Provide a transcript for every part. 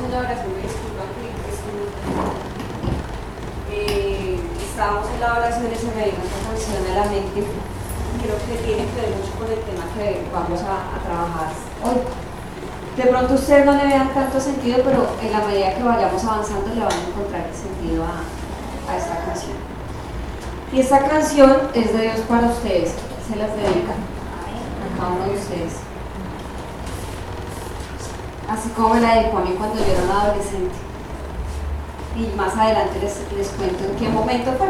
una oración, me disculpan que estábamos en la oración y se me vino esta canción a la mente. Creo que tiene que ver mucho con el tema que vamos a trabajar hoy. De pronto ustedes no le vean tanto sentido, pero en la medida que vayamos avanzando le van a encontrar el sentido a esta canción. Y esta canción es de Dios para ustedes, se las dedica a cada uno de ustedes. Así como me la dedicó a mí cuando yo era una adolescente. Y más adelante les cuento en qué momento fue.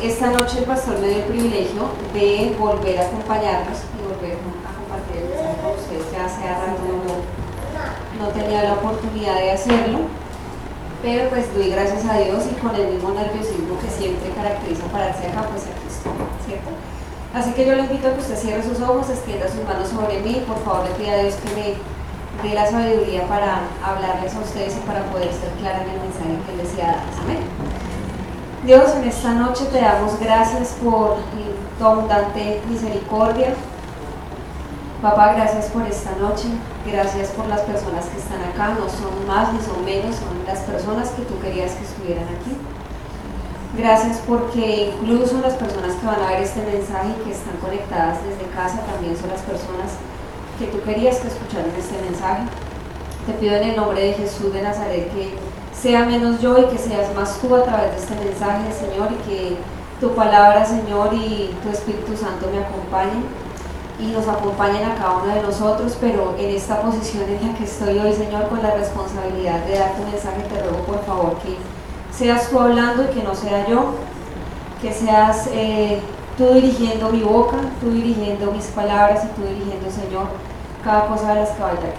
Esta noche el pastor me dio el privilegio de volver a acompañarnos y volver a compartir el mensaje con ustedes. Ya hace rato no tenía la oportunidad de hacerlo, pero pues doy gracias a Dios y con el mismo nerviosismo que siempre caracteriza pararse acá, pues aquí estoy, ¿cierto? Así que yo le invito a que usted cierre sus ojos, extienda sus manos sobre mí y por favor le pido a Dios que me dé la sabiduría para hablarles a ustedes y para poder ser clara en el mensaje que Él desea darles. Amén. Dios, en esta noche te damos gracias por tu abundante misericordia. Papá, gracias por esta noche, gracias por las personas que están acá, no son más ni son menos, son las personas que tú querías que estuvieran aquí. Gracias porque incluso las personas que van a ver este mensaje y que están conectadas desde casa también son las personas que tú querías que escucharan este mensaje. Te pido en el nombre de Jesús de Nazaret que sea menos yo y que seas más tú a través de este mensaje, Señor, y que tu palabra, Señor, y tu Espíritu Santo me acompañen y nos acompañen a cada uno de nosotros, pero en esta posición en la que estoy hoy, Señor, con la responsabilidad de dar tu mensaje, te ruego por favor que seas tú hablando y que no sea yo, que seas tú dirigiendo mi boca, tú dirigiendo mis palabras y tú dirigiendo, Señor, cada cosa de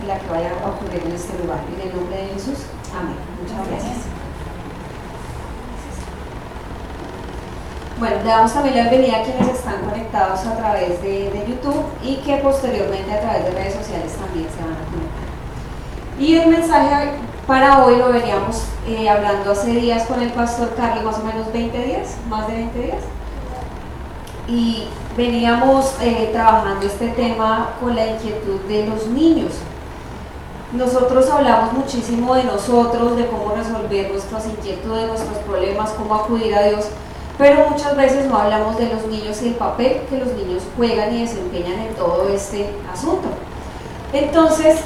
la que vaya a ocurrir en este lugar. En el nombre de Jesús, amén. Muchas gracias. Bueno, le damos también la bienvenida a quienes están conectados a través de YouTube y que posteriormente a través de redes sociales también se van a conectar. Y el mensaje para hoy lo veníamos hablando hace días con el pastor Carlos, más o menos 20 días, más de 20 días. Y veníamos trabajando este tema con la inquietud de los niños. Nosotros hablamos muchísimo de nosotros, de cómo resolver nuestras inquietudes, nuestros problemas, cómo acudir a Dios, pero muchas veces no hablamos de los niños y el papel que los niños juegan y desempeñan en todo este asunto. Entonces,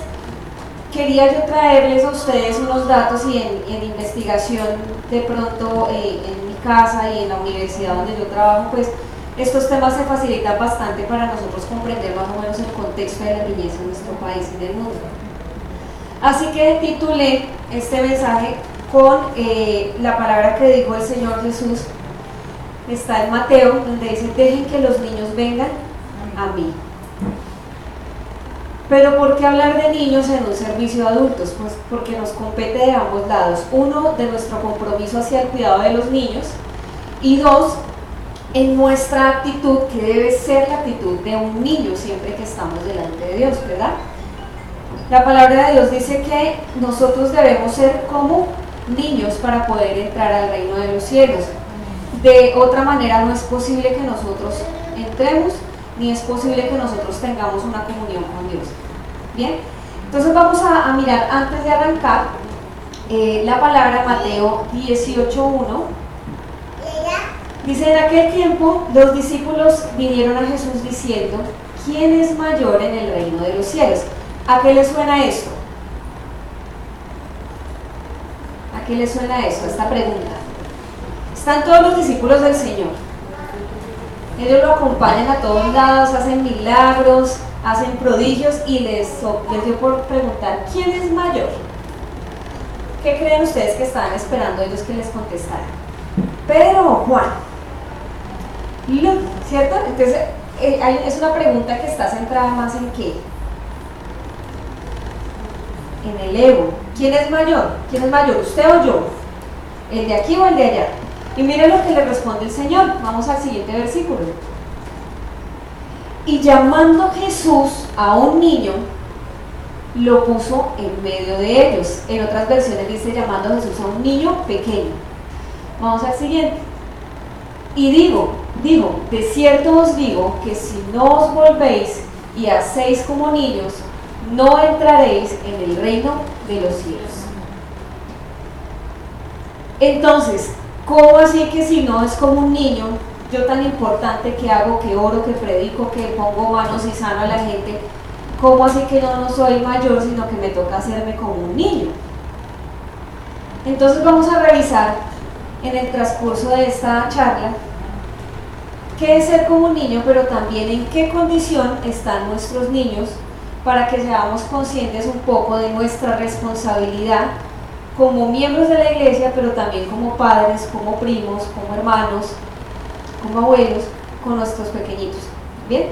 quería yo traerles a ustedes unos datos y en investigación de pronto en mi casa y en la universidad donde yo trabajo, pues estos temas se facilitan bastante para nosotros comprender más o menos el contexto de la niñez en nuestro país y en el mundo. Así que titulé este mensaje con la palabra que dijo el Señor Jesús. Está en Mateo, donde dice: dejen que los niños vengan a mí. Pero ¿por qué hablar de niños en un servicio de adultos? Pues porque nos compete de ambos lados. Uno, de nuestro compromiso hacia el cuidado de los niños, y dos, en nuestra actitud, que debe ser la actitud de un niño siempre que estamos delante de Dios, ¿verdad? La palabra de Dios dice que nosotros debemos ser como niños para poder entrar al reino de los cielos. De otra manera no es posible que nosotros entremos, ni es posible que nosotros tengamos una comunión con Dios. Bien, entonces vamos a mirar antes de arrancar la palabra Mateo 18:1. Dice: en aquel tiempo los discípulos vinieron a Jesús diciendo: ¿quién es mayor en el reino de los cielos? ¿A qué le suena esto? ¿A qué le suena esto? Esta pregunta. Están todos los discípulos del Señor. Ellos lo acompañan a todos lados, hacen milagros, hacen prodigios y les dio por preguntar: ¿quién es mayor? ¿Qué creen ustedes que estaban esperando ellos que les contestaran? ¿Pedro o Juan? ¿Cierto? Entonces es una pregunta que está centrada más en ¿qué? En el ego. ¿Quién es mayor? ¿Quién es mayor? ¿Usted o yo? ¿El de aquí o el de allá? Y miren lo que le responde el Señor. Vamos al siguiente versículo. Y llamando Jesús a un niño, lo puso en medio de ellos. En otras versiones dice llamando a Jesús a un niño pequeño. Vamos al siguiente. Y digo, de cierto os digo que si no os volvéis y hacéis como niños, no entraréis en el reino de los cielos. Entonces, ¿cómo así que si no es como un niño, yo tan importante que hago, que oro, que predico, que pongo manos y sano a la gente, cómo así que yo no soy mayor, sino que me toca hacerme como un niño? Entonces vamos a revisar en el transcurso de esta charla qué es ser como un niño, pero también en qué condición están nuestros niños, para que seamos conscientes un poco de nuestra responsabilidad como miembros de la iglesia, pero también como padres, como primos, como hermanos, como abuelos, con nuestros pequeñitos. Bien,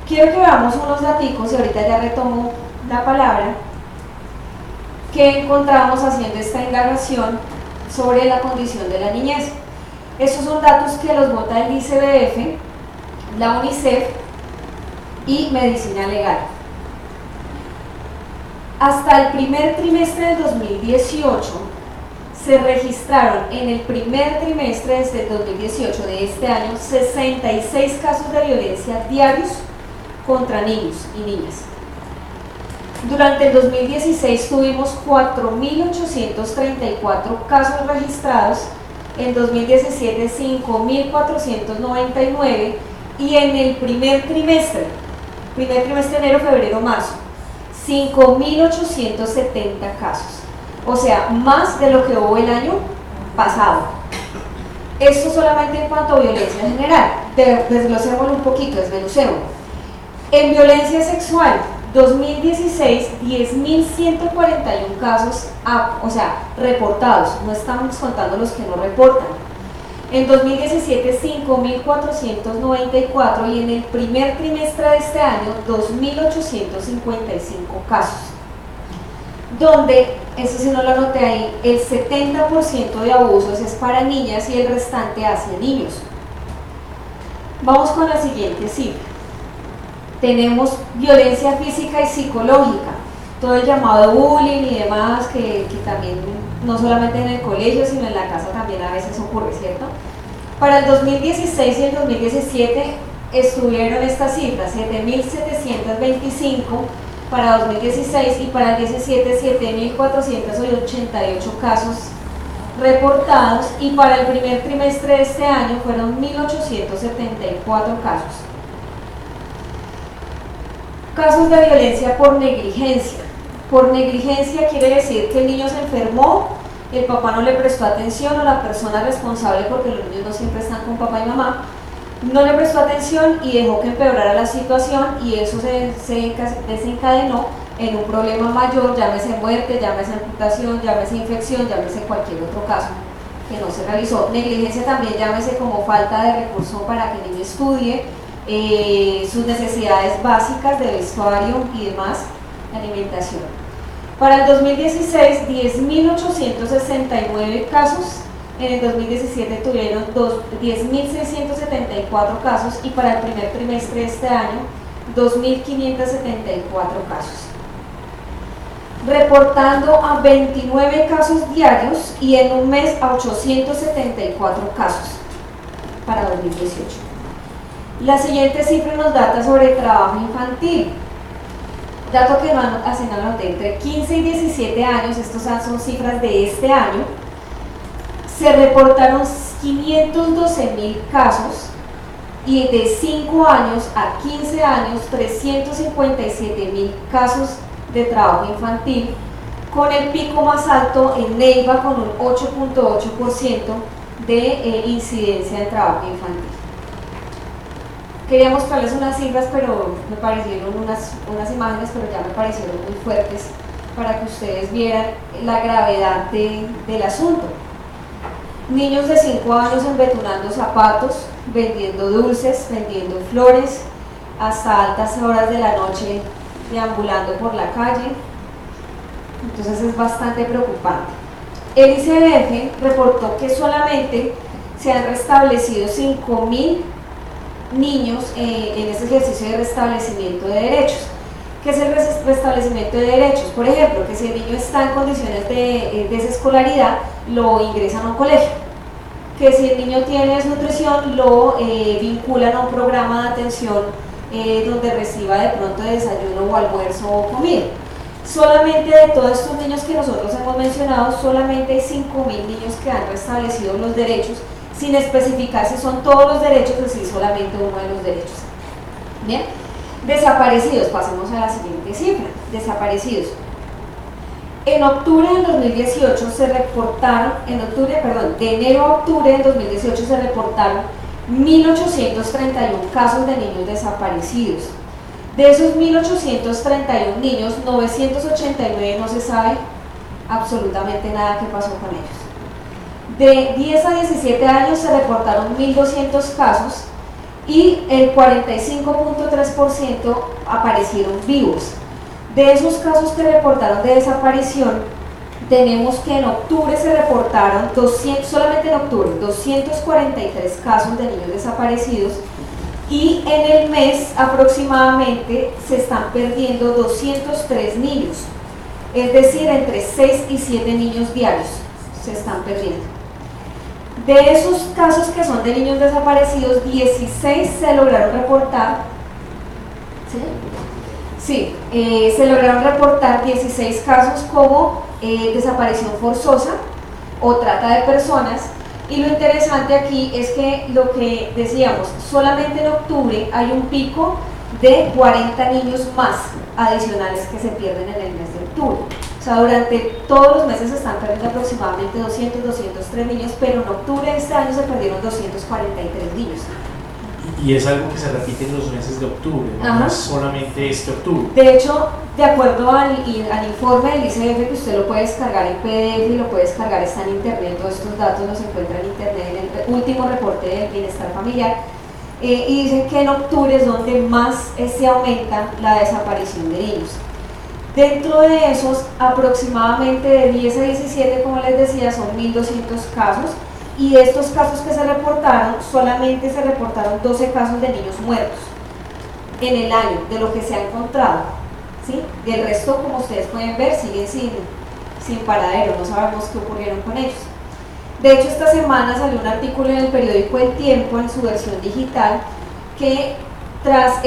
quiero que veamos unos daticos, y ahorita ya retomo la palabra, que encontramos haciendo esta indagación sobre la condición de la niñez. Estos son datos que los bota el ICBF, la UNICEF y Medicina Legal. Hasta el primer trimestre del 2018 se registraron en el primer trimestre desde el 2018 de este año 66 casos de violencia diarios contra niños y niñas. Durante el 2016 tuvimos 4.834 casos registrados, en 2017 5.499 y en el primer trimestre enero, febrero, marzo, 5.870 casos, o sea, más de lo que hubo el año pasado. Esto solamente en cuanto a violencia general. Desglosémoslo un poquito, desmenuzémoslo. En violencia sexual, 2016, 10.141 casos, o sea, reportados, no estamos contando los que no reportan. En 2017, 5.494 y en el primer trimestre de este año, 2.855 casos. Donde, eso sí no lo anoté ahí, el 70% de abusos es para niñas y el restante hacia niños. Vamos con la siguiente cifra. Tenemos violencia física y psicológica, todo el llamado bullying y demás, que también no solamente en el colegio, sino en la casa también a veces ocurre, ¿cierto? Para el 2016 y el 2017 estuvieron estas cifras, 7.725 para 2016 y para el 17, 7.488 casos reportados, y para el primer trimestre de este año fueron 1.874 casos. Casos de violencia por negligencia. Por negligencia quiere decir que el niño se enfermó, el papá no le prestó atención, o la persona responsable, porque los niños no siempre están con papá y mamá, no le prestó atención y dejó que empeorara la situación, y eso se desencadenó en un problema mayor, llámese muerte, llámese amputación, llámese infección, llámese cualquier otro caso que no se realizó. Negligencia también llámese como falta de recurso para que el niño estudie, sus necesidades básicas de vestuario y demás, alimentación. Para el 2016, 10.869 casos, en el 2017 tuvieron 10.674 casos, y para el primer trimestre de este año, 2.574 casos. Reportando a 29 casos diarios y en un mes a 874 casos para 2018. La siguiente cifra nos data sobre el trabajo infantil. Dato que no anoté, entre 15 y 17 años, estos son cifras de este año, se reportaron 512.000 casos, y de 5 años a 15 años, 357.000 casos de trabajo infantil, con el pico más alto en Neiva, con un 8.8% de incidencia de trabajo infantil. Quería mostrarles unas cifras, pero me parecieron unas imágenes, pero ya me parecieron muy fuertes para que ustedes vieran la gravedad del asunto. Niños de 5 años embetunando zapatos, vendiendo dulces, vendiendo flores, hasta altas horas de la noche deambulando por la calle. Entonces es bastante preocupante. El ICBF reportó que solamente se han restablecido 5.000 niños en este ejercicio de restablecimiento de derechos. ¿Qué es el restablecimiento de derechos? Por ejemplo, que si el niño está en condiciones de desescolaridad, lo ingresan a un colegio. Que si el niño tiene desnutrición, lo vinculan a un programa de atención donde reciba de pronto desayuno o almuerzo o comida. Solamente de todos estos niños que nosotros hemos mencionado, solamente hay 5.000 niños que han restablecido los derechos, sin especificar si son todos los derechos o si solamente uno de los derechos. Bien, desaparecidos, pasemos a la siguiente cifra, desaparecidos. En octubre del 2018 se reportaron, de enero a octubre del 2018 se reportaron 1.831 casos de niños desaparecidos. De esos 1.831 niños, 989 no se sabe absolutamente nada que pasó con ellos. De 10 a 17 años se reportaron 1.200 casos y el 45.3% aparecieron vivos. De esos casos que reportaron de desaparición, tenemos que en octubre se reportaron, solamente en octubre, 243 casos de niños desaparecidos, y en el mes aproximadamente se están perdiendo 203 niños, es decir, entre 6 y 7 niños diarios se están perdiendo. De esos casos que son de niños desaparecidos, 16 se lograron reportar. ¿Sí? Se lograron reportar 16 casos como desaparición forzosa o trata de personas, y lo interesante aquí es que lo que decíamos, solamente en octubre hay un pico de 40 niños más adicionales que se pierden en el mes de octubre. O sea, durante todos los meses se están perdiendo aproximadamente 200, 203 niños, pero en octubre de este año se perdieron 243 niños. Y es algo que se repite en los meses de octubre, no es solamente este octubre. De hecho, de acuerdo al informe del ICF, que usted lo puede descargar en PDF y lo puede descargar, está en internet, todos estos datos los encuentra en internet en el último reporte del bienestar familiar, y dicen que en octubre es donde más se aumenta la desaparición de niños. Dentro de esos, aproximadamente de 10 a 17, como les decía, son 1.200 casos, y de estos casos que se reportaron, solamente se reportaron 12 casos de niños muertos en el año, de lo que se ha encontrado, ¿sí? Del resto, como ustedes pueden ver, siguen sin paradero, no sabemos qué ocurrieron con ellos. De hecho, esta semana salió un artículo en el periódico El Tiempo, en su versión digital, que tras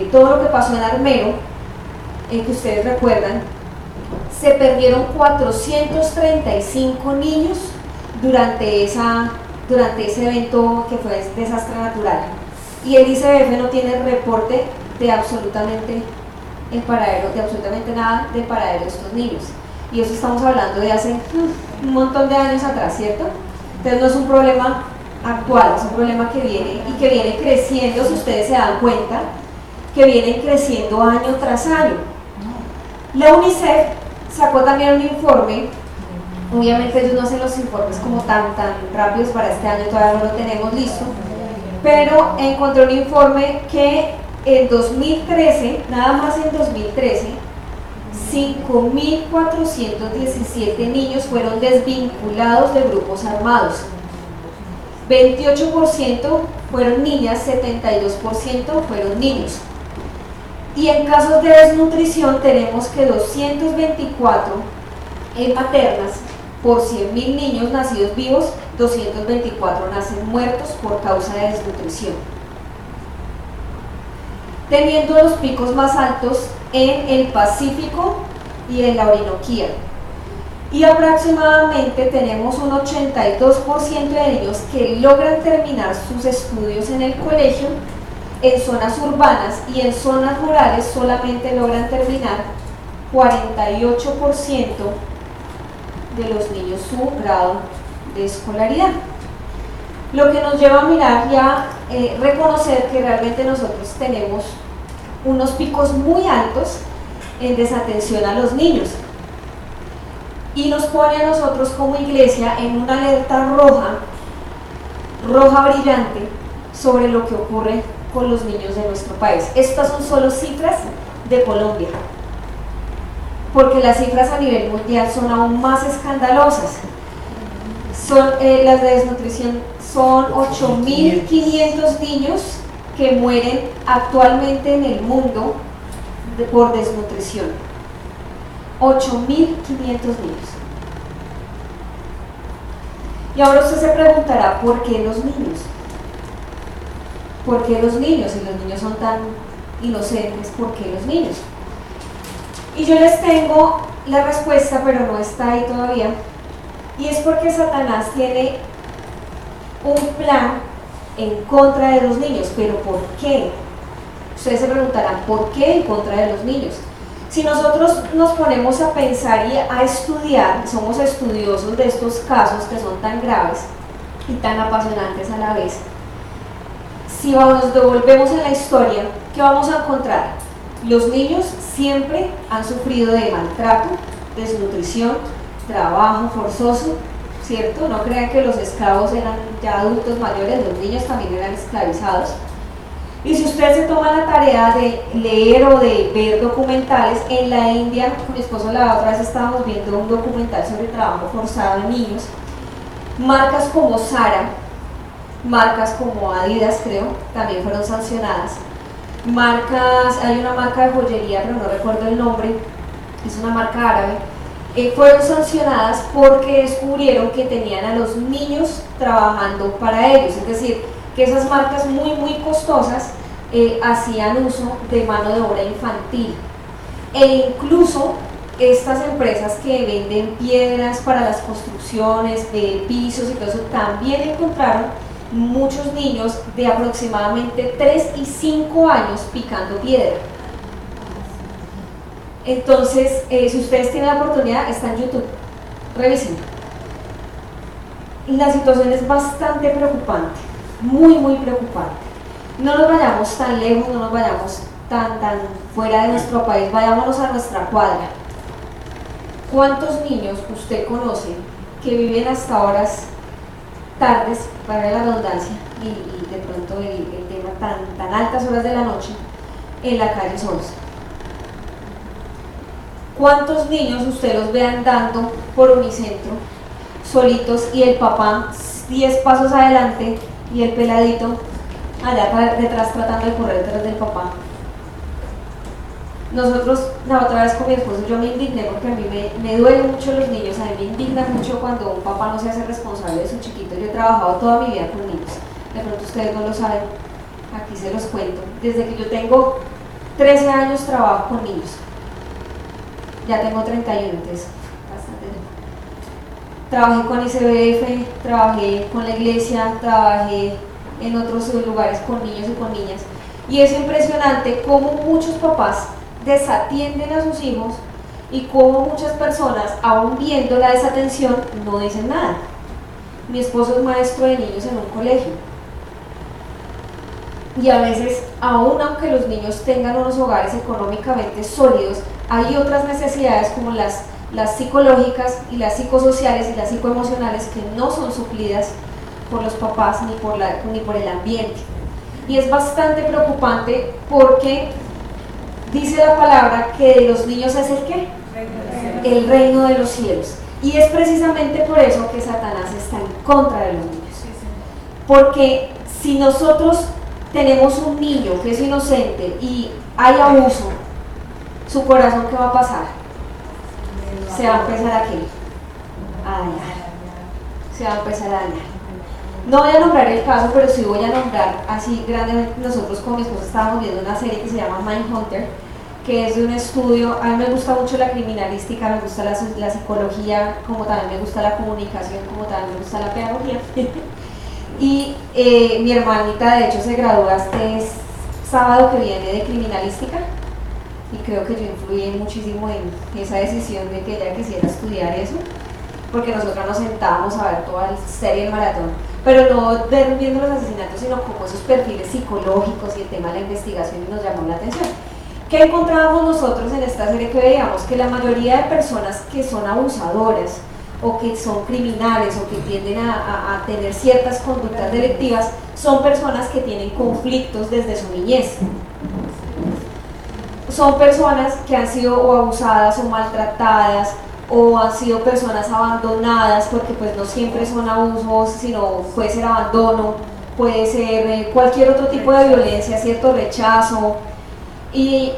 todo lo que pasó en Armero, que ustedes recuerdan, se perdieron 435 niños durante ese evento que fue desastre natural, y el ICF no tiene reporte de absolutamente nada del paradero de estos niños, y eso estamos hablando de hace un montón de años atrás, ¿cierto? Entonces no es un problema actual, es un problema que viene creciendo, si ustedes se dan cuenta, que viene creciendo año tras año. La UNICEF sacó también un informe. Obviamente ellos no hacen los informes como tan rápidos para este año, todavía no lo tenemos listo, pero encontré un informe que en 2013, nada más en 2013, 5.417 niños fueron desvinculados de grupos armados, 28% fueron niñas, 72% fueron niños. Y en casos de desnutrición tenemos que 224 maternas por 100.000 niños nacidos vivos, 224 nacen muertos por causa de desnutrición, teniendo los picos más altos en el Pacífico y en la Orinoquía. Y aproximadamente tenemos un 82% de niños que logran terminar sus estudios en el colegio. En zonas urbanas y en zonas rurales solamente logran terminar 48% de los niños su grado de escolaridad. Lo que nos lleva a mirar ya, reconocer que realmente nosotros tenemos unos picos muy altos en desatención a los niños, y nos pone a nosotros como iglesia en una alerta roja brillante sobre lo que ocurre con los niños de nuestro país. Estas son solo cifras de Colombia, porque las cifras a nivel mundial son aún más escandalosas. Las de desnutrición son 8.500 niños que mueren actualmente en el mundo por desnutrición. 8.500 niños. Y ahora usted se preguntará, ¿por qué los niños? ¿Por qué los niños? Si los niños son tan inocentes, ¿por qué los niños? Y yo les tengo la respuesta, pero no está ahí todavía, y es porque Satanás tiene un plan en contra de los niños. ¿Pero por qué? Ustedes se preguntarán, ¿por qué en contra de los niños? Si nosotros nos ponemos a pensar y a estudiar, somos estudiosos de estos casos que son tan graves y tan apasionantes a la vez, si nos devolvemos en la historia, ¿qué vamos a encontrar? Los niños siempre han sufrido de maltrato, desnutrición, trabajo forzoso, ¿cierto? No crean que los esclavos eran ya adultos mayores, los niños también eran esclavizados. Y si usted se toma la tarea de leer o de ver documentales, en la India, con mi esposo la otra vez estábamos viendo un documental sobre trabajo forzado en niños, marcas como Zara, marcas como Adidas, creo, también fueron sancionadas. Hay una marca de joyería, pero no recuerdo el nombre, es una marca árabe, fueron sancionadas porque descubrieron que tenían a los niños trabajando para ellos, es decir, que esas marcas muy costosas hacían uso de mano de obra infantil. E incluso estas empresas que venden piedras para las construcciones, pisos y todo eso, también encontraron muchos niños de aproximadamente 3 y 5 años picando piedra. Entonces, si ustedes tienen la oportunidad, está en YouTube, revisen. La situación es bastante preocupante, muy preocupante. No nos vayamos tan lejos, no nos vayamos tan fuera de nuestro país, vayámonos a nuestra cuadra. ¿Cuántos niños usted conoce que viven hasta horas tardes, para la redundancia, y de pronto el tema tan altas horas de la noche en la calle solos? ¿Cuántos niños usted los ve andando por Unicentro solitos y el papá 10 pasos adelante y el peladito allá detrás tratando de correr detrás del papá? Nosotros, la otra vez con mi esposo, yo me indigné porque a mí me duelen mucho los niños, a mí me indigna mucho cuando un papá no se hace responsable de su chiquito. Yo he trabajado toda mi vida con niños, de pronto ustedes no lo saben, aquí se los cuento. Desde que yo tengo 13 años trabajo con niños, ya tengo 31, entonces bastante. Trabajé con ICBF, trabajé con la iglesia, trabajé en otros lugares con niños y con niñas, y es impresionante cómo muchos papás desatienden a sus hijos y cómo muchas personas, aún viendo la desatención, no dicen nada. Mi esposo es maestro de niños en un colegio y a veces, aún aunque los niños tengan unos hogares económicamente sólidos, hay otras necesidades como las psicológicas y las psicosociales y las psicoemocionales que no son suplidas por los papás ni por el ambiente. Y es bastante preocupante porque dice la palabra que de los niños es el ¿qué? El reino de los cielos. Y es precisamente por eso que Satanás está en contra de los niños. Porque si nosotros tenemos un niño que es inocente y hay abuso, su corazón, ¿qué va a pasar? Se va a empezar a dañar. Se va a empezar a dañar. No voy a nombrar el caso, pero sí voy a nombrar así grandemente. Nosotros con mi esposa estábamos viendo una serie que se llama Mindhunter, que es de un estudio. A mí me gusta mucho la criminalística, me gusta la psicología, como también me gusta la comunicación, como también me gusta la pedagogía. Y mi hermanita de hecho se gradúa este sábado que viene de criminalística, y creo que yo influí muchísimo en esa decisión de que ella quisiera estudiar eso, porque nosotros nos sentábamos a ver toda la serie del maratón, pero no viendo los asesinatos, sino como esos perfiles psicológicos y el tema de la investigación, y nos llamó la atención. ¿Qué encontrábamos nosotros en esta serie? Que veíamos que la mayoría de personas que son abusadoras o que son criminales o que tienden a tener ciertas conductas delictivas son personas que tienen conflictos desde su niñez. Son personas que han sido o abusadas o maltratadas, o han sido personas abandonadas, porque pues no siempre son abusos, sino puede ser abandono, puede ser cualquier otro tipo de violencia, cierto rechazo. Y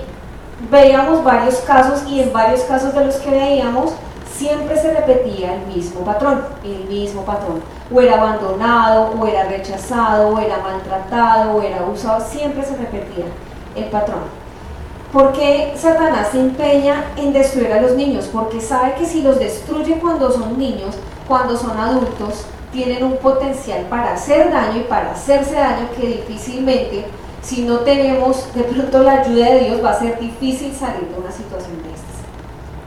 veíamos varios casos, y en varios casos de los que veíamos siempre se repetía el mismo patrón, o era abandonado, o era rechazado, o era maltratado, o era abusado, siempre se repetía el patrón. ¿Por qué Satanás se empeña en destruir a los niños? Porque sabe que si los destruye cuando son niños, cuando son adultos, tienen un potencial para hacer daño y para hacerse daño que difícilmente, si no tenemos de pronto la ayuda de Dios, va a ser difícil salir de una situación de estas.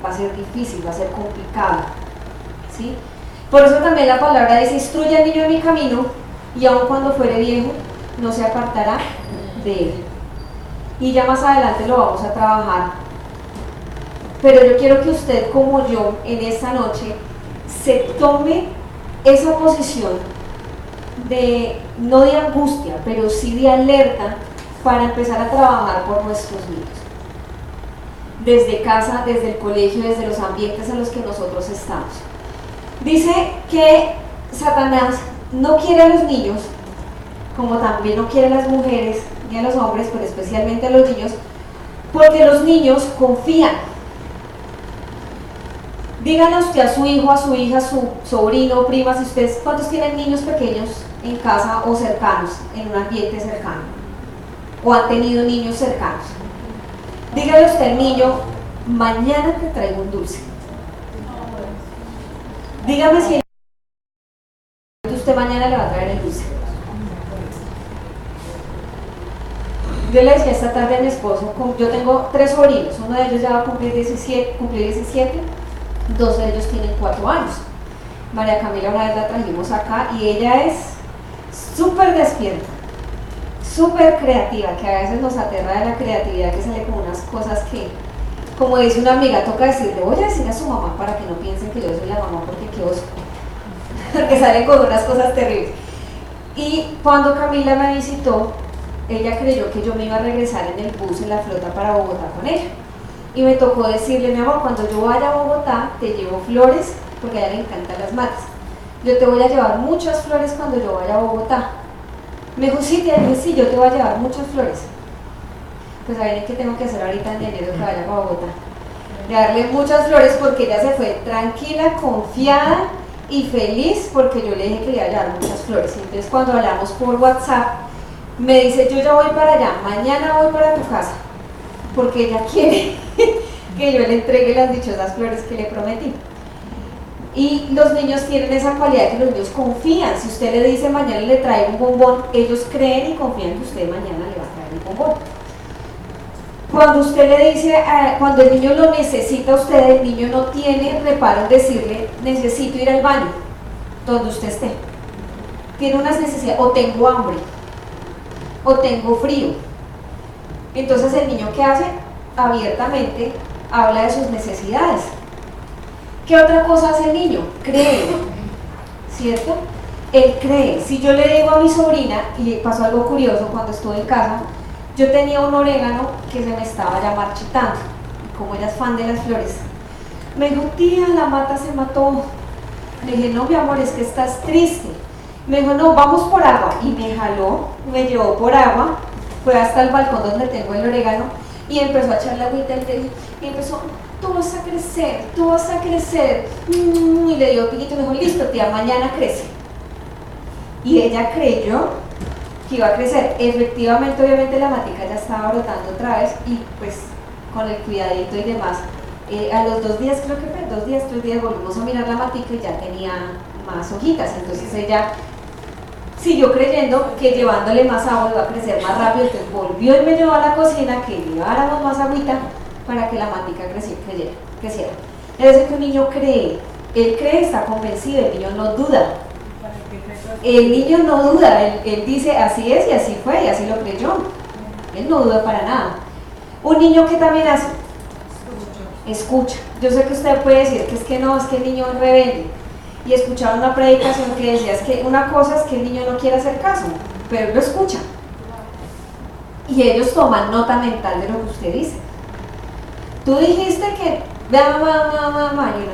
Va a ser difícil, va a ser complicado, ¿sí? Por eso también la palabra dice: instruye al niño en mi camino, y aun cuando fuere viejo, no se apartará de él. Y ya más adelante lo vamos a trabajar. Pero yo quiero que usted, como yo, en esta noche, se tome esa posición de, no de angustia, pero sí de alerta, para empezar a trabajar por nuestros niños. Desde casa, desde el colegio, desde los ambientes en los que nosotros estamos. Dice que Satanás no quiere a los niños, como también no quiere a las mujeres ni a los hombres, pero especialmente a los niños, porque los niños confían. Díganle usted a su hijo, a su hija, a su sobrino, prima, si ustedes, ¿cuántos tienen niños pequeños en casa o cercanos, en un ambiente cercano? ¿O han tenido niños cercanos? Dígale usted al niño: mañana te traigo un dulce. Dígame si usted mañana le va a traer el dulce. Yo le decía esta tarde a mi esposo, yo tengo 3 sobrinos, uno de ellos ya va a cumplir 17, dos de ellos tienen 4 años. María Camila una vez la trajimos acá y ella es súper despierta, súper creativa, que a veces nos aterra de la creatividad, que sale con unas cosas que, como dice una amiga, toca decirle: voy a decir a su mamá para que no piensen que yo soy la mamá, porque qué oso, porque sale con unas cosas terribles. Y cuando Camila me visitó, ella creyó que yo me iba a regresar en el bus, en la flota, para Bogotá con ella. Y me tocó decirle: mi amor, cuando yo vaya a Bogotá, te llevo flores, porque a ella le encantan las matas. Yo te voy a llevar muchas flores cuando yo vaya a Bogotá. Me dijo: sí, tía. Dije: sí, yo te voy a llevar muchas flores. Pues a ver qué tengo que hacer ahorita en enero que vaya a Bogotá. De darle muchas flores, porque ella se fue tranquila, confiada y feliz, porque yo le dije que le iba a llevar muchas flores. Entonces, cuando hablamos por WhatsApp, me dice: yo ya voy para allá, mañana voy para tu casa, porque ella quiere que yo le entregue las dichosas flores que le prometí. Y los niños tienen esa cualidad, que los niños confían. Si usted le dice: mañana le traigo un bombón, ellos creen y confían que usted mañana le va a traer un bombón. Cuando usted le dice, cuando el niño lo necesita a usted, el niño no tiene reparo en decirle: necesito ir al baño, donde usted esté. Tiene unas necesidades, o tengo hambre, o tengo frío. Entonces el niño, ¿qué hace? Abiertamente habla de sus necesidades. ¿Qué otra cosa hace el niño? Cree, ¿cierto? Él cree. Si yo le digo a mi sobrina, y pasó algo curioso cuando estuve en casa, yo tenía un orégano que se me estaba ya marchitando, y como ella es fan de las flores, me dijo: tía, la mata se mató. Le dije: no, mi amor, es que estás triste. Me dijo: no, vamos por agua. Y me jaló, me llevó por agua, fue hasta el balcón donde tengo el orégano, y empezó a echarle agüita y empezó: tú vas a crecer, tú vas a crecer. Y le dio piquito y me dijo: listo, tía, mañana crece. Y ella creyó que iba a crecer. Efectivamente, obviamente la matica ya estaba brotando otra vez, y pues con el cuidadito y demás, a los 2 días, creo que fue 2 días, 3 días, volvimos a mirar la matica y ya tenía más hojitas. Entonces ella siguió creyendo que llevándole más agua iba a crecer más rápido. Entonces volvió y me llevó a la cocina que lleváramos más agüita para que la matica creciera. Es decir, que un niño cree, él cree, está convencido, el niño no duda. El niño no duda, él dice: así es, y así fue, y así lo creyó. Él no duda para nada. Un niño, que también hace, escucha. Yo sé que usted puede decir que es que no, es que el niño es rebelde. Y escuchaba una predicación que decía: es que una cosa es que el niño no quiere hacer caso, pero él lo escucha. Y ellos toman nota mental de lo que usted dice. Tú dijiste que, vea, mamá, y uno,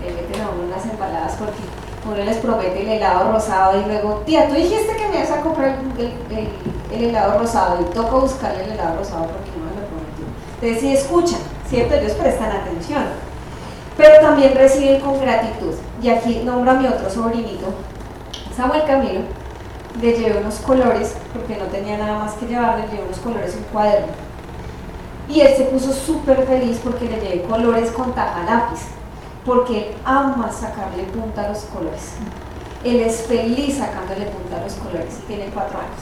le meten a uno unas embaladas, porque uno les promete el helado rosado, y luego: tía, tú dijiste que me ibas a comprar el helado rosado, y toca buscarle el helado rosado porque no me lo prometió. Entonces sí escuchan, ¿cierto? Ellos prestan atención. pero también reciben con gratitud. Y aquí nombro a mi otro sobrinito, Samuel Camilo. Le llevé unos colores, porque no tenía nada más que llevarle, le llevé unos colores en un cuaderno. Y él se puso súper feliz porque le llevé colores con taja lápiz, porque él ama sacarle punta a los colores. Él es feliz sacándole punta a los colores y tiene 4 años.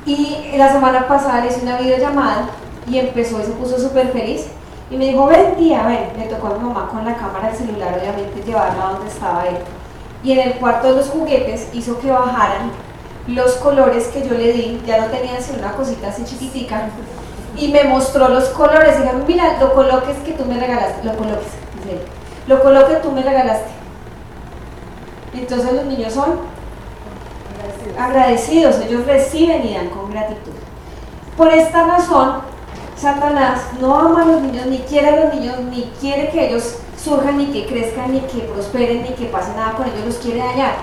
Y la semana pasada le hice una videollamada y empezó y se puso súper feliz. Y me dijo, ven tía, ven. Le tocó a mi mamá con la cámara del celular, obviamente, llevarla a donde estaba él. Y en el cuarto de los juguetes hizo que bajaran los colores que yo le di, ya no tenían sino una cosita así chiquitica, y me mostró los colores. Dígame, mira, lo coloques que tú me regalaste, lo coloques, lo coloque tú me regalaste. Entonces los niños son agradecidos, ellos reciben y dan con gratitud. Por esta razón, Satanás no ama a los niños, ni quiere a los niños, ni quiere que ellos surjan, ni que crezcan, ni que prosperen, ni que pase nada con ellos, los quiere dañar.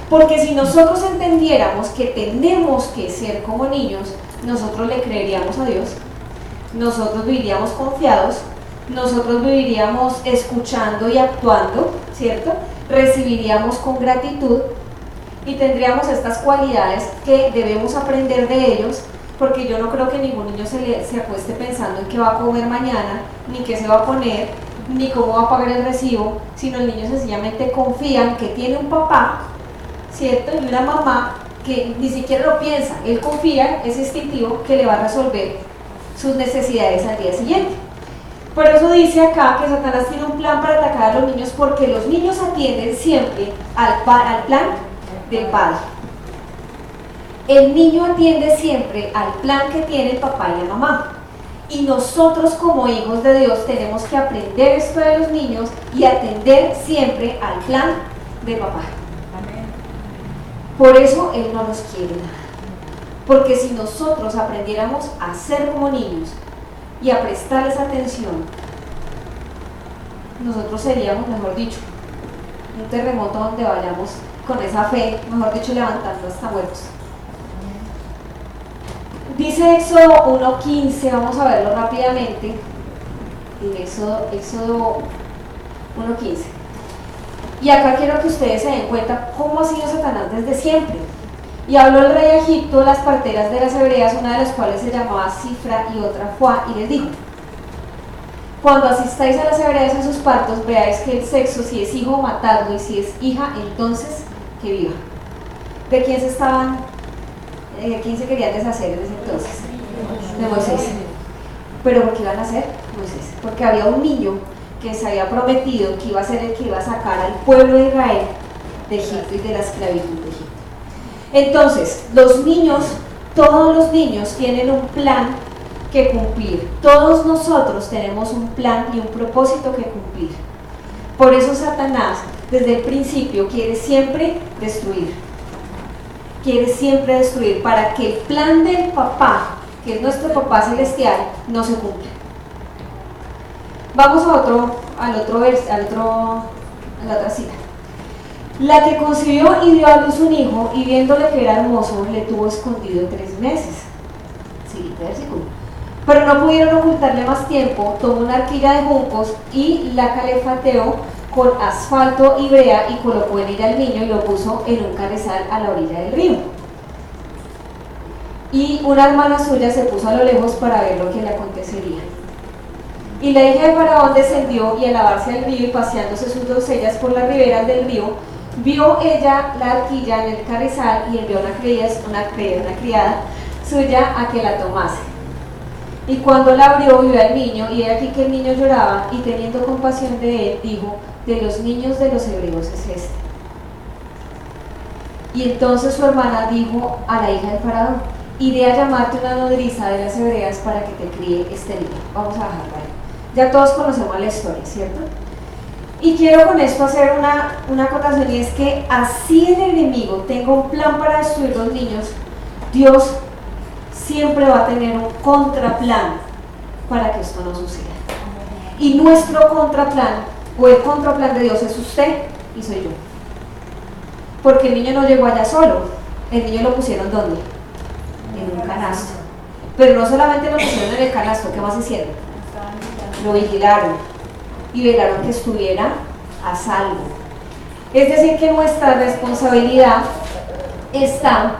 Porque si nosotros entendiéramos que tenemos que ser como niños, nosotros le creeríamos a Dios, nosotros viviríamos confiados, nosotros viviríamos escuchando y actuando, ¿cierto? Recibiríamos con gratitud y tendríamos estas cualidades que debemos aprender de ellos, porque yo no creo que ningún niño se acueste pensando en qué va a comer mañana, ni qué se va a poner, ni cómo va a pagar el recibo, sino el niño sencillamente confía en que tiene un papá, ¿cierto? Y una mamá que ni siquiera lo piensa, él confía, es instintivo, que le va a resolver sus necesidades al día siguiente. Por eso dice acá que Satanás tiene un plan para atacar a los niños, porque los niños atienden siempre al plan del padre. El niño atiende siempre al plan que tiene el papá y la mamá. Y nosotros como hijos de Dios tenemos que aprender esto de los niños y atender siempre al plan de papá. Por eso Él no nos quiere nada. Porque si nosotros aprendiéramos a ser como niños y a prestarles atención, nosotros seríamos, mejor dicho, un terremoto donde vayamos con esa fe, mejor dicho, levantando hasta muertos. Dice Éxodo 1:15, vamos a verlo rápidamente. Éxodo 1:15. Y acá quiero que ustedes se den cuenta cómo ha sido Satanás desde siempre. Y habló el rey de Egipto, las parteras de las hebreas, una de las cuales se llamaba Cifra y otra Fuá, y les dijo: cuando asistáis a las hebreas en sus partos, veáis que el sexo, si es hijo, matadlo, y si es hija, entonces que viva. ¿De quién se querían deshacer en ese entonces? De Moisés. ¿Pero por qué iban a hacer? Moisés. Porque había un niño que se había prometido que iba a ser el que iba a sacar al pueblo de Israel de Egipto y de la esclavitud de Egipto. Entonces, los niños, todos los niños tienen un plan que cumplir. Todos nosotros tenemos un plan y un propósito que cumplir. Por eso Satanás, desde el principio, quiere siempre destruir. Quiere siempre destruir para que el plan del papá, que es nuestro papá celestial, no se cumpla. Vamos a la otra cita. La que concibió y dio a luz un hijo, y viéndole que era hermoso, le tuvo escondido 3 meses. Siguiente versículo. Pero no pudieron ocultarle más tiempo, tomó una arquilla de juncos y la calefateó con asfalto y brea y colocó en ella al niño y lo puso en un carrizal a la orilla del río. Y una hermana suya se puso a lo lejos para ver lo que le acontecería. Y la hija de Faraón descendió, y al lavarse al río y paseándose sus doncellas por las riberas del río, vio ella la arquilla en el carrizal y envió una criada suya a que la tomase. Y cuando la abrió, vio al niño, y he aquí que el niño lloraba, y teniendo compasión de él, dijo: de los niños de los hebreos es este. Y entonces su hermana dijo a la hija de Faraón: iré a llamarte una nodriza de las hebreas para que te críe este niño. Vamos a dejarlo ahí. Ya todos conocemos la historia, ¿cierto? Y quiero con esto hacer una acotación, y es que así el enemigo tenga un plan para destruir los niños, Dios siempre va a tener un contraplan para que esto no suceda. Y nuestro contraplan, o el contraplan de Dios, es usted y soy yo. Porque el niño no llegó allá solo, el niño lo pusieron ¿dónde? En un canasto. Pero no solamente lo pusieron en el canasto, ¿qué más hicieron? Lo vigilaron, y velaron que estuviera a salvo. Es decir, que nuestra responsabilidad está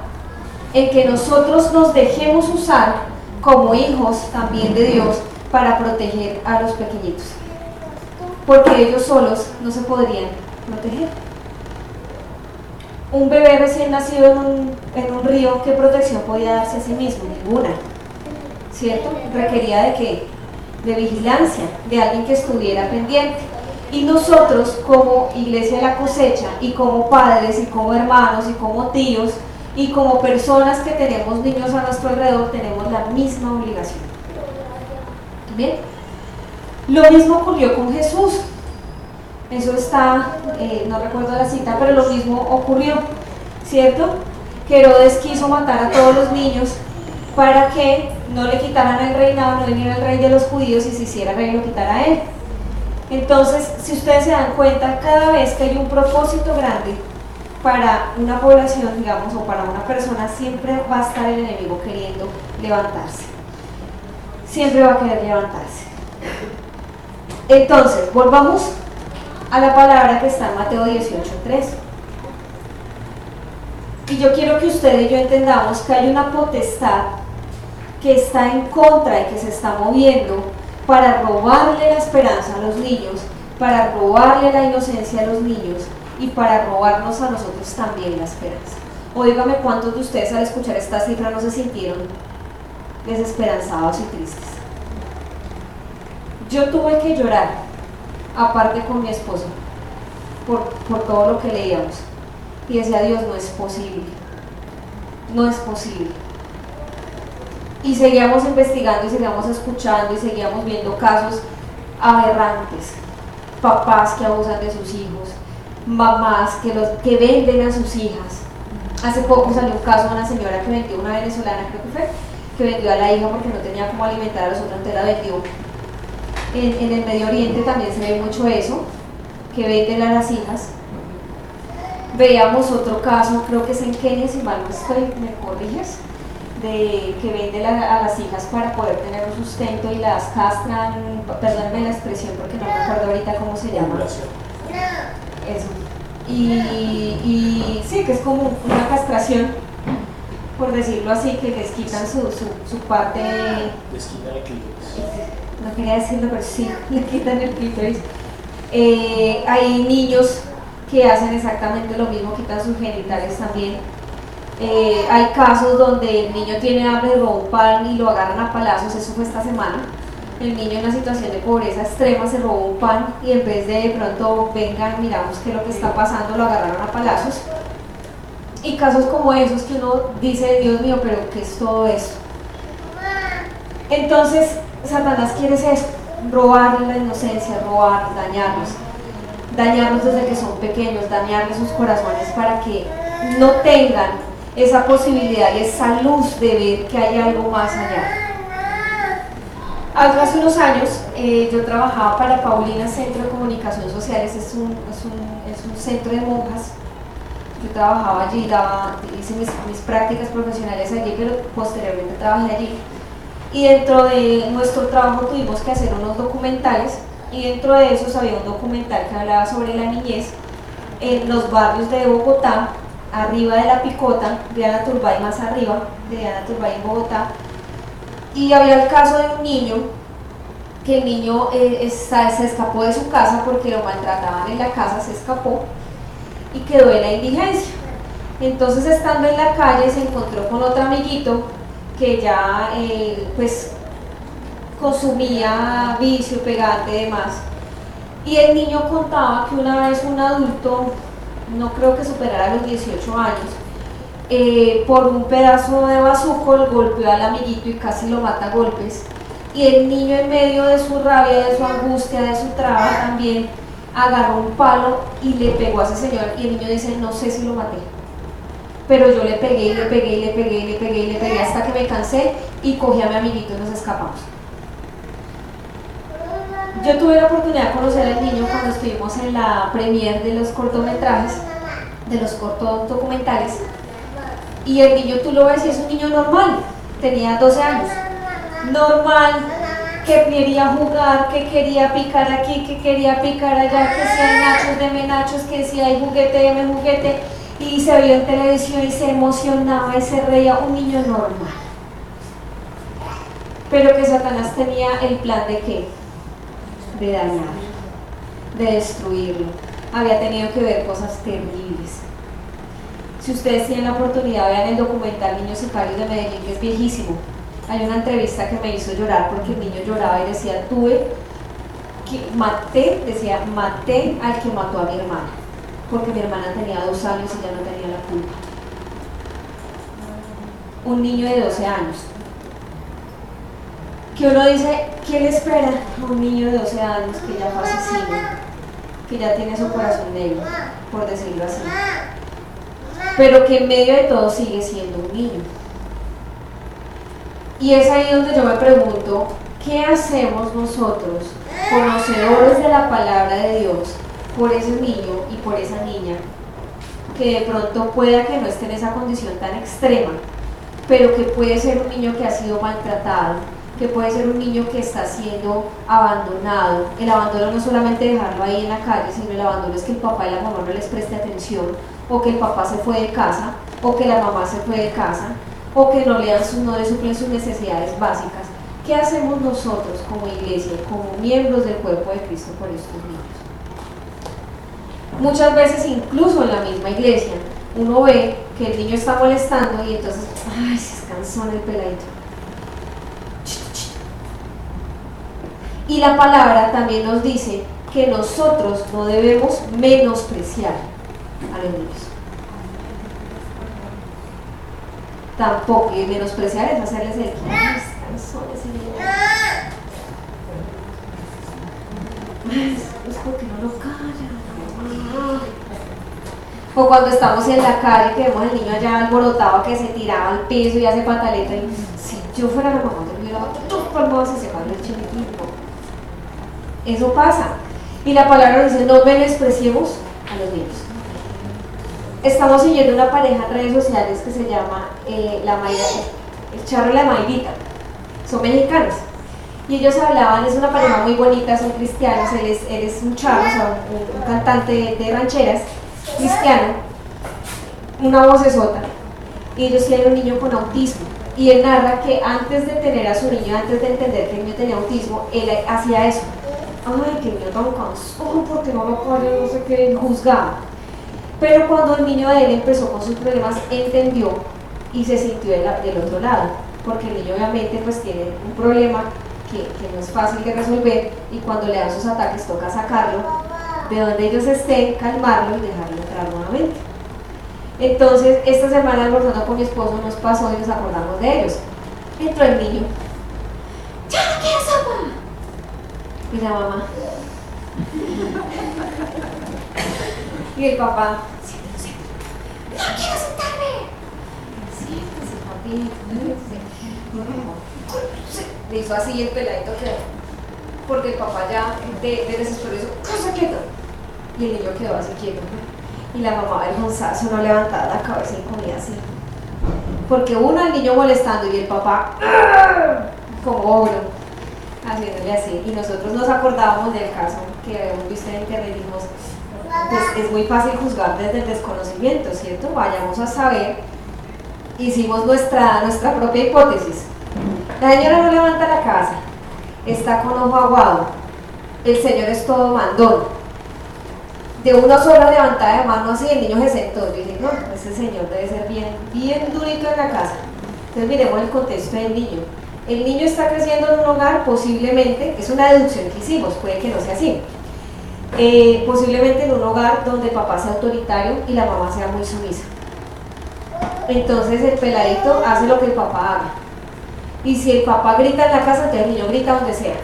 en que nosotros nos dejemos usar como hijos también de Dios para proteger a los pequeñitos, porque ellos solos no se podrían proteger. Un bebé recién nacido en un río, ¿qué protección podía darse a sí mismo? Ninguna, ¿cierto? Requería de ¿qué? De vigilancia, de alguien que estuviera pendiente. Y nosotros como Iglesia de la Cosecha, y como padres, y como hermanos, y como tíos, y como personas que tenemos niños a nuestro alrededor, tenemos la misma obligación. ¿Bien? Lo mismo ocurrió con Jesús. Eso está, no recuerdo la cita, pero lo mismo ocurrió, ¿cierto? Que Herodes quiso matar a todos los niños para que no le quitaran el reinado, no viniera el rey de los judíos y si hiciera rey lo quitara a él. Entonces, si ustedes se dan cuenta, cada vez que hay un propósito grande para una población, digamos, o para una persona, siempre va a estar el enemigo queriendo levantarse. Siempre va a querer levantarse. Entonces, volvamos a la palabra que está en Mateo 18:3. Y yo quiero que usted y yo entendamos que hay una potestad que está en contra y que se está moviendo para robarle la esperanza a los niños, para robarle la inocencia a los niños y para robarnos a nosotros también la esperanza. Óigame, ¿cuántos de ustedes al escuchar esta cifra no se sintieron desesperanzados y tristes? Yo tuve que llorar, aparte con mi esposo, por todo lo que leíamos, y decía, Dios, no es posible, no es posible. Y seguíamos investigando y seguíamos escuchando y seguíamos viendo casos aberrantes, papás que abusan de sus hijos, mamás que venden a sus hijas. Hace poco salió un caso de una señora que vendió, una venezolana creo que fue, que vendió a la hija porque no tenía cómo alimentar a los otros, entonces la vendió. En el Medio Oriente también se ve mucho eso, que venden a las hijas. Veíamos otro caso, creo que es en Kenia, si mal no estoy, ¿me corriges? De que venden a las hijas para poder tener un sustento y las castran, perdónenme la expresión porque no me acuerdo ahorita cómo se llama. Eso. Y sí, que es como una castración, por decirlo así, que les quitan su parte. Les quitan el clítoris. No quería decirlo, pero sí, le quitan el clítoris. Hay niños que hacen exactamente lo mismo, quitan sus genitales también. Hay casos donde el niño tiene hambre, roba un pan y lo agarran a palazos. Eso fue esta semana. El niño en una situación de pobreza extrema se robó un pan y en vez de pronto vengan, miramos qué es lo que está pasando, lo agarraron a palazos. Y casos como esos que uno dice, Dios mío, pero ¿qué es todo esto? Entonces, Satanás quiere eso, robarles la inocencia, robarles, dañarlos desde que son pequeños, dañarles sus corazones para que no tengan esa posibilidad y esa luz de ver que hay algo más allá. Hace unos años yo trabajaba para Paulina Centro de Comunicación Sociales, es un centro de monjas. Yo trabajaba allí, hice mis prácticas profesionales allí, pero posteriormente trabajé allí. Y dentro de nuestro trabajo tuvimos que hacer unos documentales, y dentro de esos había un documental que hablaba sobre la niñez en los barrios de Bogotá, arriba de La Picota, de Ana Turbay, más arriba de Ana Turbay en Bogotá. Y había el caso de un niño, que el niño se escapó de su casa porque lo maltrataban en la casa, se escapó y quedó en la indigencia. Entonces, estando en la calle, se encontró con otro amiguito que ya pues consumía vicio, pegante y demás. Y el niño contaba que una vez un adulto, no creo que superara los 18 años, por un pedazo de bazuco golpeó al amiguito y casi lo mata a golpes. Y el niño, en medio de su rabia, de su angustia, de su traba, también agarró un palo y le pegó a ese señor. Y el niño dice, no sé si lo maté, pero yo le pegué y le pegué y le pegué y le pegué y le pegué hasta que me cansé y cogí a mi amiguito y nos escapamos. Yo tuve la oportunidad de conocer al niño cuando estuvimos en la premiere de los cortometrajes, de los cortos documentales, y el niño, tú lo ves y es un niño normal, tenía 12 años, normal, que quería jugar, que quería picar aquí, que quería picar allá, que si hay nachos, deme nachos, que si hay juguete, deme juguete, y se vio en televisión y se emocionaba y se reía, un niño normal. Pero que Satanás tenía el plan de ¿qué? De dañar, de destruirlo. Había tenido que ver cosas terribles. Si ustedes tienen la oportunidad, vean el documental Niños Sicarios de Medellín, que es viejísimo. Hay una entrevista que me hizo llorar porque el niño lloraba y decía, maté al que mató a mi hermana, porque mi hermana tenía 2 años y ya no tenía la culpa. Un niño de 12 años. Que uno dice, ¿qué le espera a un niño de 12 años que ya fue asesino, que ya tiene su corazón negro, por decirlo así? Pero que en medio de todo sigue siendo un niño. Y es ahí donde yo me pregunto, ¿qué hacemos nosotros, conocedores de la palabra de Dios, por ese niño y por esa niña, que de pronto pueda que no esté en esa condición tan extrema, pero que puede ser un niño que ha sido maltratado, que puede ser un niño que está siendo abandonado? El abandono no es solamente dejarlo ahí en la calle, sino el abandono es que el papá y la mamá no les preste atención, o que el papá se fue de casa, o que la mamá se fue de casa, o que no le suplen sus necesidades básicas. ¿Qué hacemos nosotros como iglesia, como miembros del cuerpo de Cristo por estos niños? Muchas veces, incluso en la misma iglesia, uno ve que el niño está molestando y entonces, ¡ay, se es cansón el peladito! Y la palabra también nos dice que nosotros no debemos menospreciar a los niños. Tampoco, y menospreciar es hacerles el es porque no lo callan. O cuando estamos en la calle que vemos al niño allá alborotado que se tiraba al piso y hace pataleta, y si yo fuera la mamá, yo hubiera dado 2 palmadas y se cae el chiquitito. Eso pasa. Y la palabra nos dice, no menospreciemos a los niños. Estamos siguiendo una pareja en redes sociales que se llama el Charro y la Mayrita. Son mexicanos. Y ellos hablaban, es una pareja muy bonita, son cristianos, él es un charro, o sea, un cantante de rancheras, cristiano, una vocesota. Y ellos tienen un niño con autismo. Y él narra que antes de tener a su niño, antes de entender que el niño tenía autismo, él hacía eso. Ay, que niño tan cansón, porque no lo puede, no sé qué, juzgaba. Pero cuando el niño de él empezó con sus problemas, entendió y se sintió del otro lado, porque el niño obviamente pues tiene un problema que no es fácil de resolver, y cuando le dan sus ataques toca sacarlo de donde ellos estén, calmarlo y dejarlo entrar nuevamente. Entonces esta semana, almorzando con mi esposo, nos pasó y nos acordamos de ellos. Entró el niño, ¡ya no quiero sopa! Y la mamá y el papá, siéntese, no quiero sentarme, siéntese papi, le hizo así el peladito quedó, porque el papá ya de desespero hizo, ¡cosa quieto! Y el niño quedó así quieto, y la mamá vergonzada no levantaba la cabeza y comía así, porque uno, el niño molestando, y el papá como ogro haciéndole así. Y nosotros nos acordábamos del caso que habíamos visto en internet y dijimos, pues es muy fácil juzgar desde el desconocimiento, ¿cierto? Vayamos a saber. Hicimos nuestra propia hipótesis. La señora no levanta la cabeza, está con ojo aguado, el señor es todo mandón, de una sola levantada de mano así el niño se sentó. Yo dije, no, ese señor debe ser bien durito en la casa. Entonces miremos el contexto del niño. El niño está creciendo en un hogar, posiblemente, es una deducción que hicimos, puede que no sea así, posiblemente en un hogar donde el papá sea autoritario y la mamá sea muy sumisa. Entonces el peladito hace lo que el papá haga, y si el papá grita en la casa, entonces el niño grita donde sea,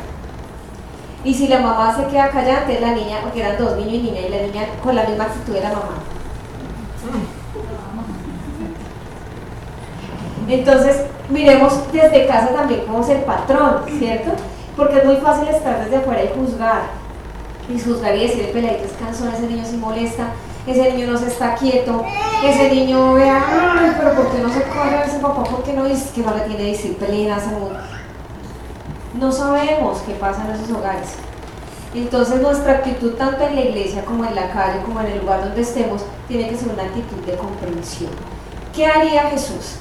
y si la mamá se queda callada, entonces la niña, porque eran 2, niño y niña, y la niña con la misma actitud de la mamá. Entonces miremos desde casa también cómo es el patrón, ¿cierto? Porque es muy fácil estar desde afuera y juzgar y decir, el peladito es cansón, ese niño sí molesta, ese niño no se está quieto, ese niño vea, ay, pero ¿por qué no se corre ese papá? ¿Por qué no dice que no le tiene disciplina? No sabemos qué pasa en esos hogares. Entonces nuestra actitud tanto en la iglesia como en la calle, como en el lugar donde estemos, tiene que ser una actitud de comprensión. ¿Qué haría Jesús?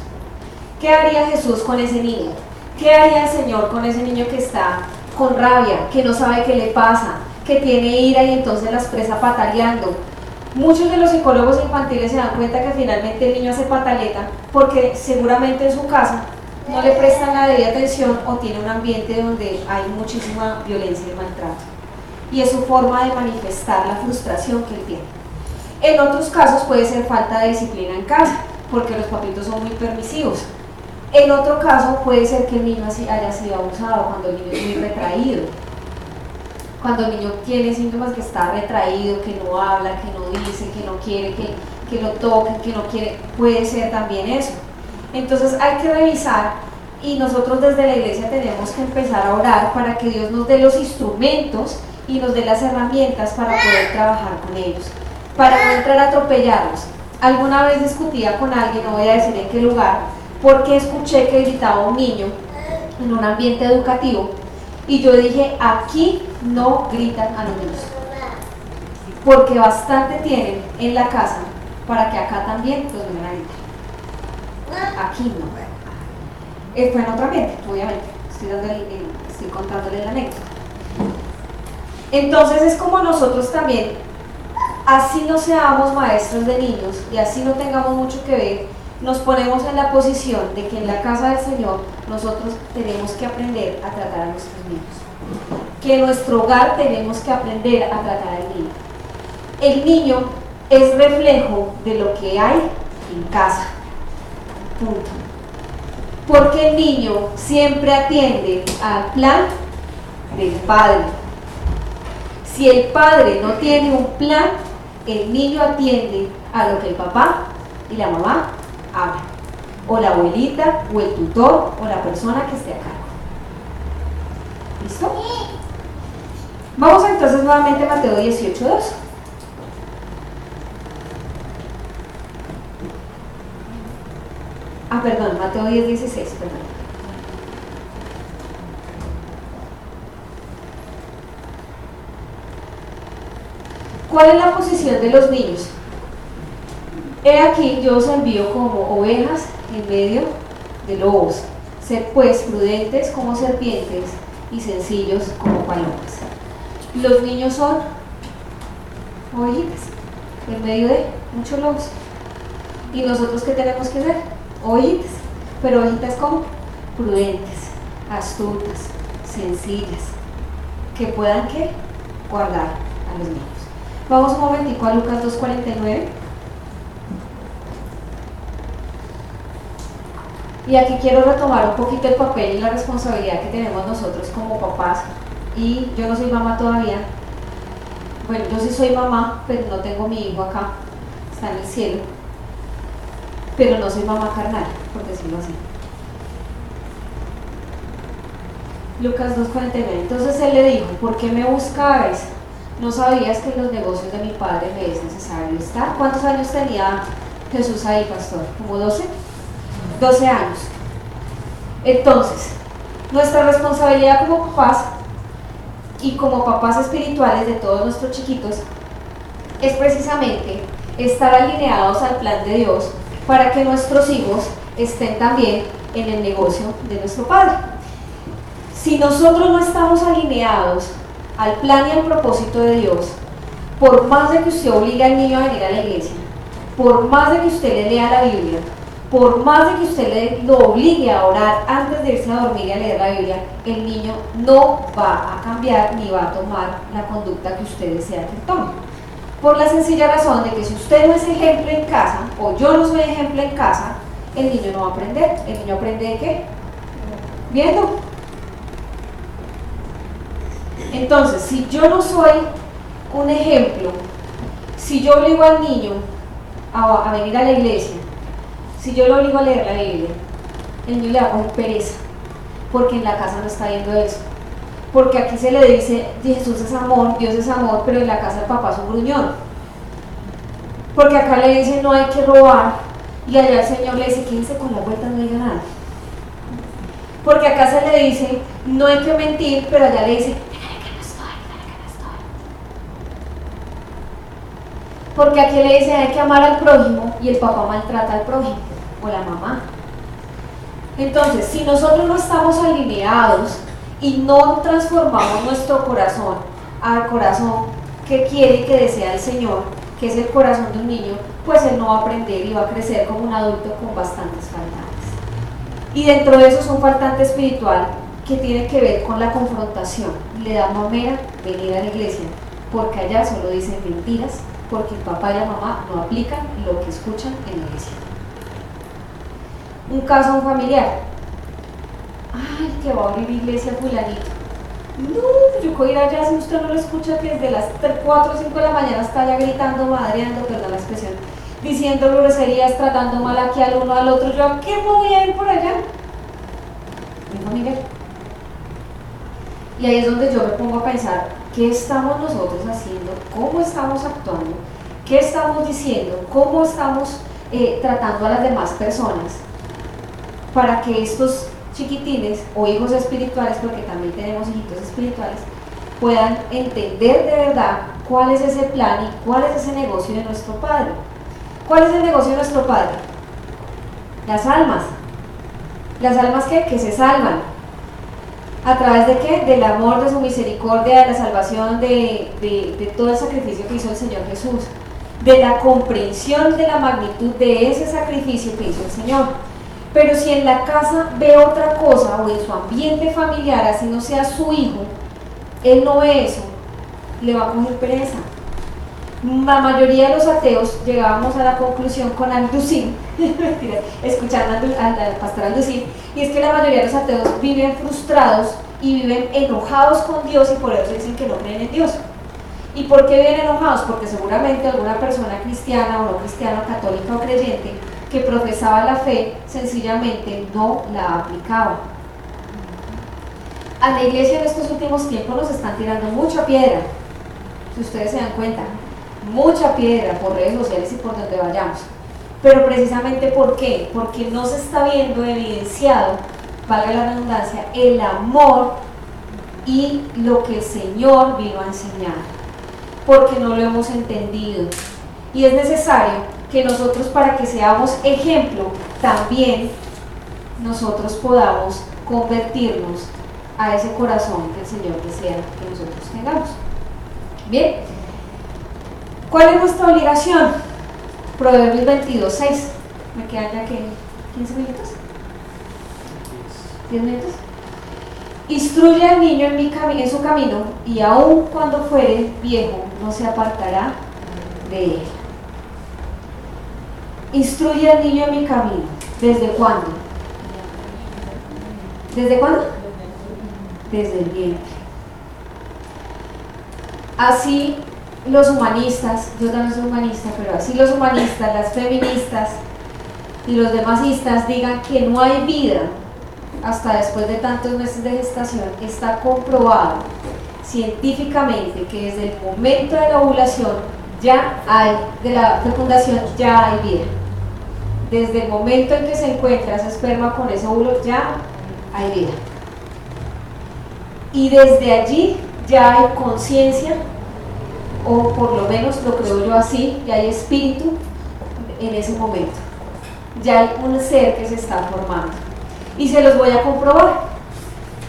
¿Qué haría Jesús con ese niño? ¿Qué haría el Señor con ese niño que está con rabia, que no sabe qué le pasa, que tiene ira y entonces la expresa pataleando? Muchos de los psicólogos infantiles se dan cuenta que finalmente el niño hace pataleta porque seguramente en su casa no le prestan la debida atención o tiene un ambiente donde hay muchísima violencia y maltrato. Y es su forma de manifestar la frustración que él tiene. En otros casos puede ser falta de disciplina en casa, porque los papitos son muy permisivos. En otro caso puede ser que el niño haya sido abusado, cuando el niño es muy retraído. Cuando el niño tiene síntomas que está retraído, que no habla, que no dice, que no quiere que lo toquen, que no quiere, puede ser también eso. Entonces hay que revisar y nosotros desde la iglesia tenemos que empezar a orar para que Dios nos dé los instrumentos y nos dé las herramientas para poder trabajar con ellos, para no entrar a atropellarlos. Alguna vez discutía con alguien, no voy a decir en qué lugar, porque escuché que gritaba un niño en un ambiente educativo y yo dije, aquí no gritan a los niños, porque bastante tienen en la casa para que acá también los vengan a gritar. Aquí no. Fue en otro ambiente, obviamente, estoy contándole la anécdota. Entonces es como nosotros también, así no seamos maestros de niños y así no tengamos mucho que ver, nos ponemos en la posición de que en la casa del Señor nosotros tenemos que aprender a tratar a nuestros niños, que en nuestro hogar tenemos que aprender a tratar al niño. El niño es reflejo de lo que hay en casa, punto. Porque el niño siempre atiende al plan del padre. Si el padre no tiene un plan, el niño atiende a lo que el papá y la mamá hablan, o la abuelita, o el tutor, o la persona que esté a cargo. ¿Listo? Vamos entonces nuevamente a Mateo 18:2. Perdón, Mateo 10:16, perdón. ¿Cuál es la posición de los niños? He aquí, yo os envío como ovejas en medio de lobos. Sed pues prudentes como serpientes y sencillos como palomas. Los niños son ovejitas en medio de muchos lobos. ¿Y nosotros qué tenemos que hacer? Ovejitas. Pero ovejitas como prudentes, astutas, sencillas, que puedan ¿qué? Guardar a los niños. Vamos un momentico a Lucas 2:49. Y aquí quiero retomar un poquito el papel y la responsabilidad que tenemos nosotros como papás. Y yo no soy mamá todavía. Bueno, yo sí soy mamá, pero no tengo mi hijo acá, está en el cielo. Pero no soy mamá carnal, por decirlo así. Lucas 2:49. Entonces él le dijo, ¿por qué me buscabais? ¿No sabías que en los negocios de mi padre me es necesario estar? ¿Cuántos años tenía Jesús ahí, pastor? ¿Como 12? 12 años. Entonces, nuestra responsabilidad como papás y como papás espirituales de todos nuestros chiquitos es precisamente estar alineados al plan de Dios para que nuestros hijos estén también en el negocio de nuestro Padre. Si nosotros no estamos alineados al plan y al propósito de Dios, por más de que usted obligue al niño a venir a la iglesia, por más de que usted le lea la Biblia, por más de que usted lo obligue a orar antes de irse a dormir y a leer la Biblia, el niño no va a cambiar ni va a tomar la conducta que usted desea que tome. Por la sencilla razón de que si usted no es ejemplo en casa, o yo no soy ejemplo en casa, el niño no va a aprender. ¿El niño aprende de qué? Viendo. Entonces, si yo no soy un ejemplo, si yo obligo al niño a venir a la iglesia, si yo lo obligo a leer la Biblia, el niño le va a coger pereza, porque en la casa no está viendo eso. Porque aquí se le dice, Jesús es amor, Dios es amor, pero en la casa el papá es un gruñón. Porque acá le dice, no hay que robar, y allá el Señor le dice, quédense con la vuelta, no diga nada. Porque acá se le dice, no hay que mentir, pero allá le dice, porque aquí le dicen hay que amar al prójimo y el papá maltrata al prójimo o la mamá. Entonces, si nosotros no estamos alineados y no transformamos nuestro corazón al corazón que quiere y que desea el Señor, que es el corazón de un niño, pues él no va a aprender y va a crecer como un adulto con bastantes faltantes. Y dentro de eso es un faltante espiritual que tiene que ver con la confrontación. Le da mamera venir a la iglesia, porque allá solo dicen mentiras, porque el papá y la mamá no aplican lo que escuchan en la iglesia. Un caso familiar. Ay, que va a abrir iglesia fulanito. No, yo puedo ir allá si usted no lo escucha, que desde las 4 o 5 de la mañana está allá gritando, madreando, perdón la expresión, diciendo groserías, tratando mal aquí al uno al otro. Yo, ¿qué me voy a ir por allá? Mi familia. Y ahí es donde yo me pongo a pensar, ¿qué estamos nosotros haciendo? ¿Cómo estamos actuando? ¿Qué estamos diciendo? ¿Cómo estamos tratando a las demás personas? Para que estos chiquitines o hijos espirituales, porque también tenemos hijitos espirituales, puedan entender de verdad cuál es ese plan y cuál es ese negocio de nuestro Padre. ¿Cuál es el negocio de nuestro Padre? Las almas. ¿Las almas qué? Que se salvan. ¿A través de qué? Del amor, de su misericordia, de la salvación, de todo el sacrificio que hizo el Señor Jesús, de la comprensión de la magnitud de ese sacrificio que hizo el Señor. Pero si en la casa ve otra cosa o en su ambiente familiar, así no sea su hijo, él no ve eso, le va a coger pereza. La mayoría de los ateos llegábamos a la conclusión con Alducín, escuchando al pastor Alducín, y es que la mayoría de los ateos viven frustrados y viven enojados con Dios y por eso dicen que no creen en Dios. ¿Y por qué viven enojados? Porque seguramente alguna persona cristiana o no cristiana, católica o creyente, que profesaba la fe, sencillamente no la aplicaba. A la iglesia en estos últimos tiempos nos están tirando mucha piedra, si ustedes se dan cuenta, mucha piedra por redes sociales y por donde vayamos. Pero precisamente ¿por qué? Porque no se está viendo evidenciado, valga la redundancia, el amor y lo que el Señor vino a enseñar, porque no lo hemos entendido. Y es necesario que nosotros, para que seamos ejemplo, también nosotros podamos convertirnos a ese corazón que el Señor desea que nosotros tengamos. Bien, ¿cuál es nuestra obligación? Proverbios 22:6. ¿Me quedan ya que 15 minutos? 10 minutos. Instruye al niño en su camino, y aun cuando fuere viejo no se apartará de él. Instruye al niño en mi camino. ¿Desde cuándo? ¿Desde cuándo? Desde el vientre. Así los humanistas, yo también soy humanista, pero así los humanistas, las feministas y los demasistas digan que no hay vida hasta después de tantos meses de gestación, está comprobado científicamente que desde el momento de la ovulación ya hay, de la fecundación ya hay vida. Desde el momento en que se encuentra ese esperma con ese óvulo ya hay vida. Y desde allí ya hay conciencia, o por lo menos lo creo yo así, ya hay espíritu en ese momento. Ya hay un ser que se está formando. Y se los voy a comprobar.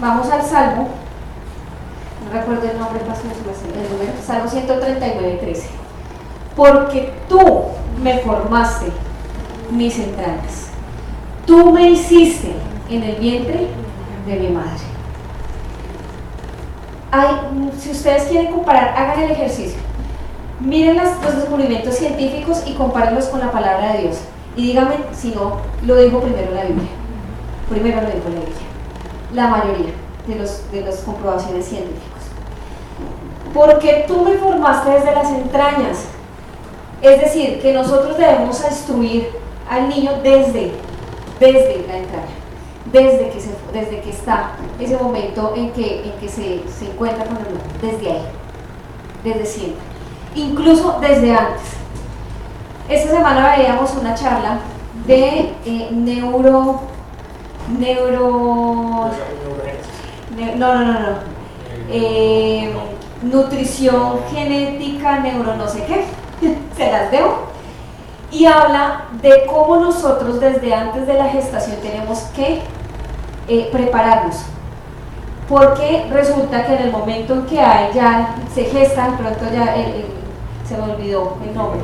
Vamos al Salmo, no recuerdo el nombre, el número, Salmo 139:13. Porque tú me formaste mis entrañas, tú me hiciste en el vientre de mi madre. Si ustedes quieren comparar, hagan el ejercicio, miren los descubrimientos científicos y compárenlos con la palabra de Dios y díganme si no lo dijo primero la Biblia. Primero lo dijo la Biblia, la mayoría de las comprobaciones científicas. Porque tú me formaste desde las entrañas, es decir, que nosotros debemos instruir al niño desde la entraña, desde que está ese momento en que se encuentra con el mundo, desde ahí, desde siempre, incluso desde antes. Esta semana veíamos una charla Nutrición genética, neuro no sé qué, se las debo, y habla de cómo nosotros desde antes de la gestación tenemos que prepararnos, porque resulta que en el momento en que ya se gesta, pronto ya se me olvidó el nombre,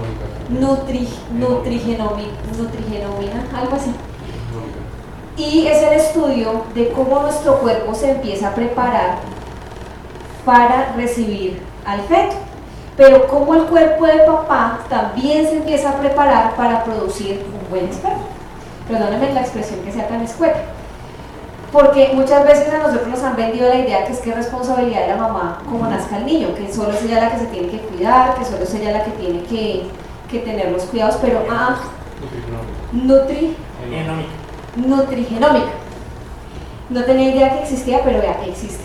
nutrigenomina, algo así. Y es el estudio de cómo nuestro cuerpo se empieza a preparar para recibir al feto, pero cómo el cuerpo de papá también se empieza a preparar para producir un buen esperma. Perdónenme la expresión que sea tan escueta, porque muchas veces a nosotros nos han vendido la idea que es responsabilidad de la mamá como nazca el niño, que solo es ella la que se tiene que cuidar, que solo es ella la que tiene que tener los cuidados, pero nutrigenómica. No tenía idea que existía, pero ya existe.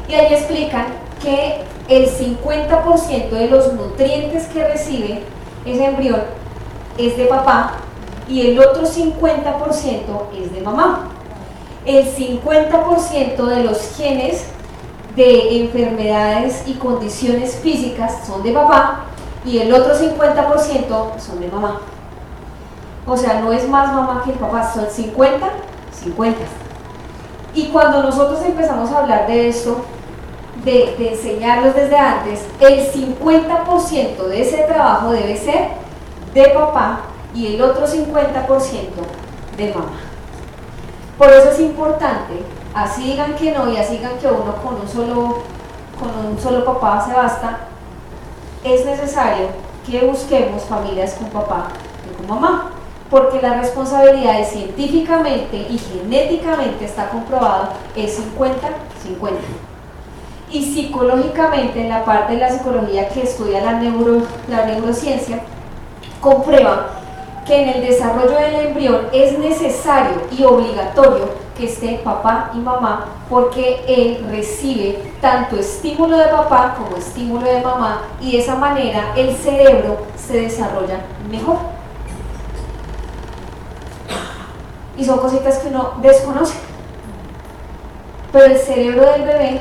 Y ahí explican que el 50% de los nutrientes que recibe ese embrión es de papá y el otro 50% es de mamá. El 50% de los genes de enfermedades y condiciones físicas son de papá y el otro 50% son de mamá. O sea, no es más mamá que el papá, son 50-50. Y cuando nosotros empezamos a hablar de esto, de enseñarlos desde antes, el 50% de ese trabajo debe ser de papá y el otro 50% de mamá. Por eso es importante, así digan que no y así digan que uno con un solo papá se basta, es necesario que busquemos familias con papá y con mamá, porque la responsabilidad científicamente y genéticamente está comprobado es 50-50. Y psicológicamente, en la parte de la psicología que estudia la neurociencia, comprueba que en el desarrollo del embrión es necesario y obligatorio que esté papá y mamá, porque él recibe tanto estímulo de papá como estímulo de mamá, y de esa manera el cerebro se desarrolla mejor. Y son cositas que uno desconoce, pero el cerebro del bebé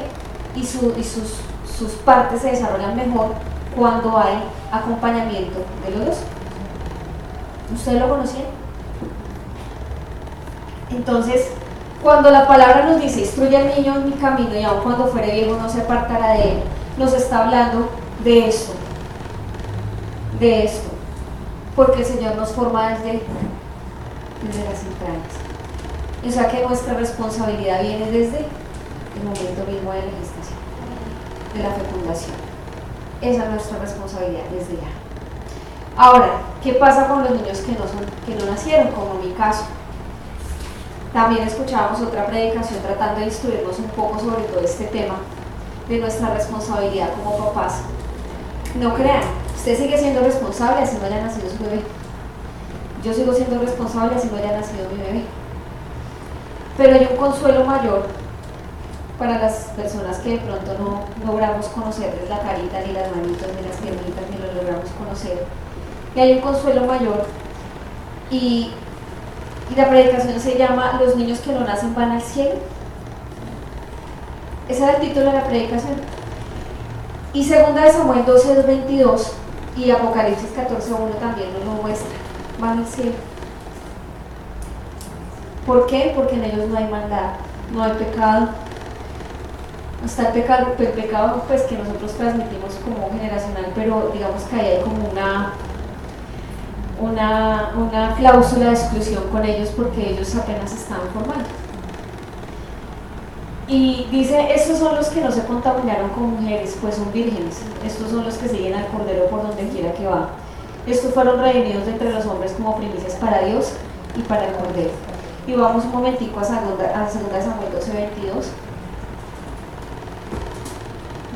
y sus partes se desarrollan mejor cuando hay acompañamiento de los dos. ¿Ustedes lo conocían? Entonces, cuando la palabra nos dice instruye al niño en mi camino y aun cuando fuere viejo no se apartará de él, nos está hablando de esto, porque el Señor nos forma desde las entrañas. O sea que nuestra responsabilidad viene desde el momento mismo de la gestación, de la fecundación. Esa es nuestra responsabilidad desde ya. Ahora, ¿qué pasa con los niños que no nacieron, como en mi caso? También escuchábamos otra predicación tratando de instruirnos un poco sobre todo este tema de nuestra responsabilidad como papás. No crean, usted sigue siendo responsable así no haya nacido su bebé. Yo sigo siendo responsable así no haya nacido mi bebé. Pero hay un consuelo mayor para las personas que de pronto no logramos conocerles la carita, ni las manitos, ni las piernitas, ni lo logramos conocer. Y hay un consuelo mayor, y la predicación se llama Los niños que no nacen van al cielo. Ese era el título de la predicación. Y 2 Samuel 12:22 y Apocalipsis 14:1 también nos lo muestra. Van al cielo. ¿Por qué? Porque en ellos no hay maldad, no hay pecado. Está el pecado pues, que nosotros transmitimos como generacional, pero digamos que ahí hay como una cláusula de exclusión con ellos porque ellos apenas están formando. Y dice, estos son los que no se contaminaron con mujeres, pues son vírgenes. Estos son los que siguen al Cordero por donde quiera que va. Estos fueron redimidos de entre los hombres como primicias para Dios y para el Cordero. Y vamos un momentico a 2 Samuel 12:22.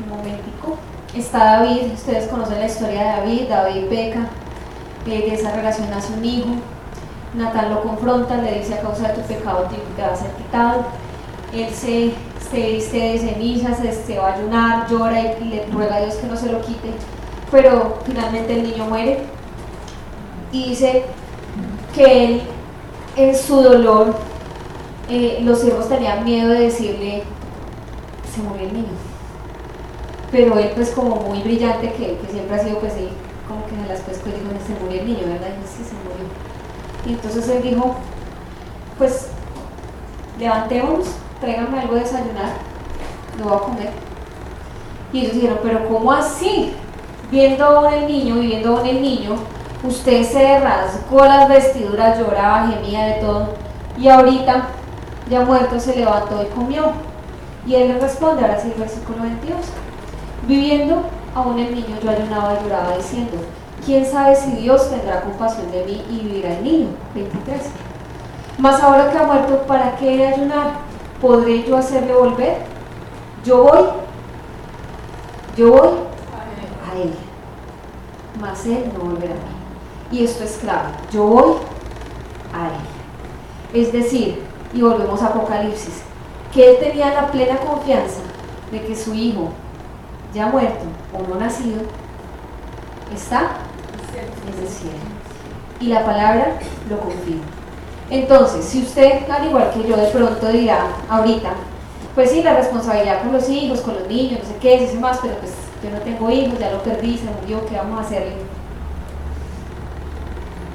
Un momentico. Está David, ustedes conocen la historia de David. David peca, de esa relación nace un hijo. Natán lo confronta, le dice, a causa de tu pecado te va a ser quitado. Él se viste de cenizas, se va a ayunar, llora y le ruega a Dios que no se lo quite, pero finalmente el niño muere. Y dice que él, en su dolor, los siervos tenían miedo de decirle, se murió el niño. Pero él, pues como muy brillante, que siempre ha sido, pues él como que se las pescó y dijo, se murió el niño, ¿verdad? Y sí, se murió. Y entonces él dijo, pues levantémonos, tráiganme algo de desayunar, lo voy a comer. Y ellos dijeron, pero ¿cómo así? Viendo aún el niño, viviendo aún el niño, usted se rasgó las vestiduras, lloraba, gemía de todo, y ahorita, ya muerto, se levantó y comió. Y él le responde, ahora sí el versículo 22, viviendo aún el niño, yo ayunaba y lloraba diciendo, ¿quién sabe si Dios tendrá compasión de mí y vivirá el niño? 23. Mas ahora que ha muerto, ¿para qué he de ayunar? ¿Podré yo hacerle volver? Yo voy a él, mas él no volverá a mí. Y esto es clave, yo voy a él. Es decir, y volvemos a Apocalipsis, que él tenía la plena confianza de que su hijo, ya muerto o no nacido, está en el cielo. Y la palabra lo confirma. Entonces, si usted, al igual que yo, de pronto dirá ahorita, pues sí, la responsabilidad con los hijos, con los niños, no sé qué, dice más, pero pues yo no tengo hijos, ya lo perdí, se murió, ¿qué vamos a hacerle?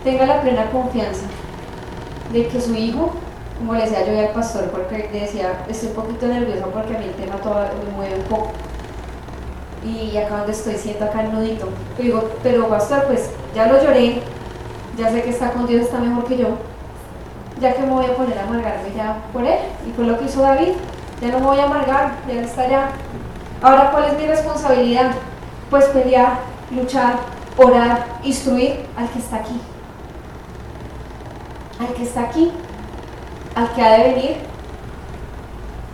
Tenga la plena confianza de que su hijo, como le decía yo al pastor, porque le decía, estoy un poquito nerviosa porque a mí el tema todo me mueve un poco. Y acá donde estoy siento acá el nudito. Digo, pero pastor, pues ya lo lloré, ya sé que está con Dios, está mejor que yo. Ya que me voy a poner a amargarme ya por él, y fue lo que hizo David, ya no me voy a amargar, ya él está allá. Ahora, ¿cuál es mi responsabilidad? Pues pelear, luchar, orar, instruir al que está aquí. Al que está aquí, al que ha de venir,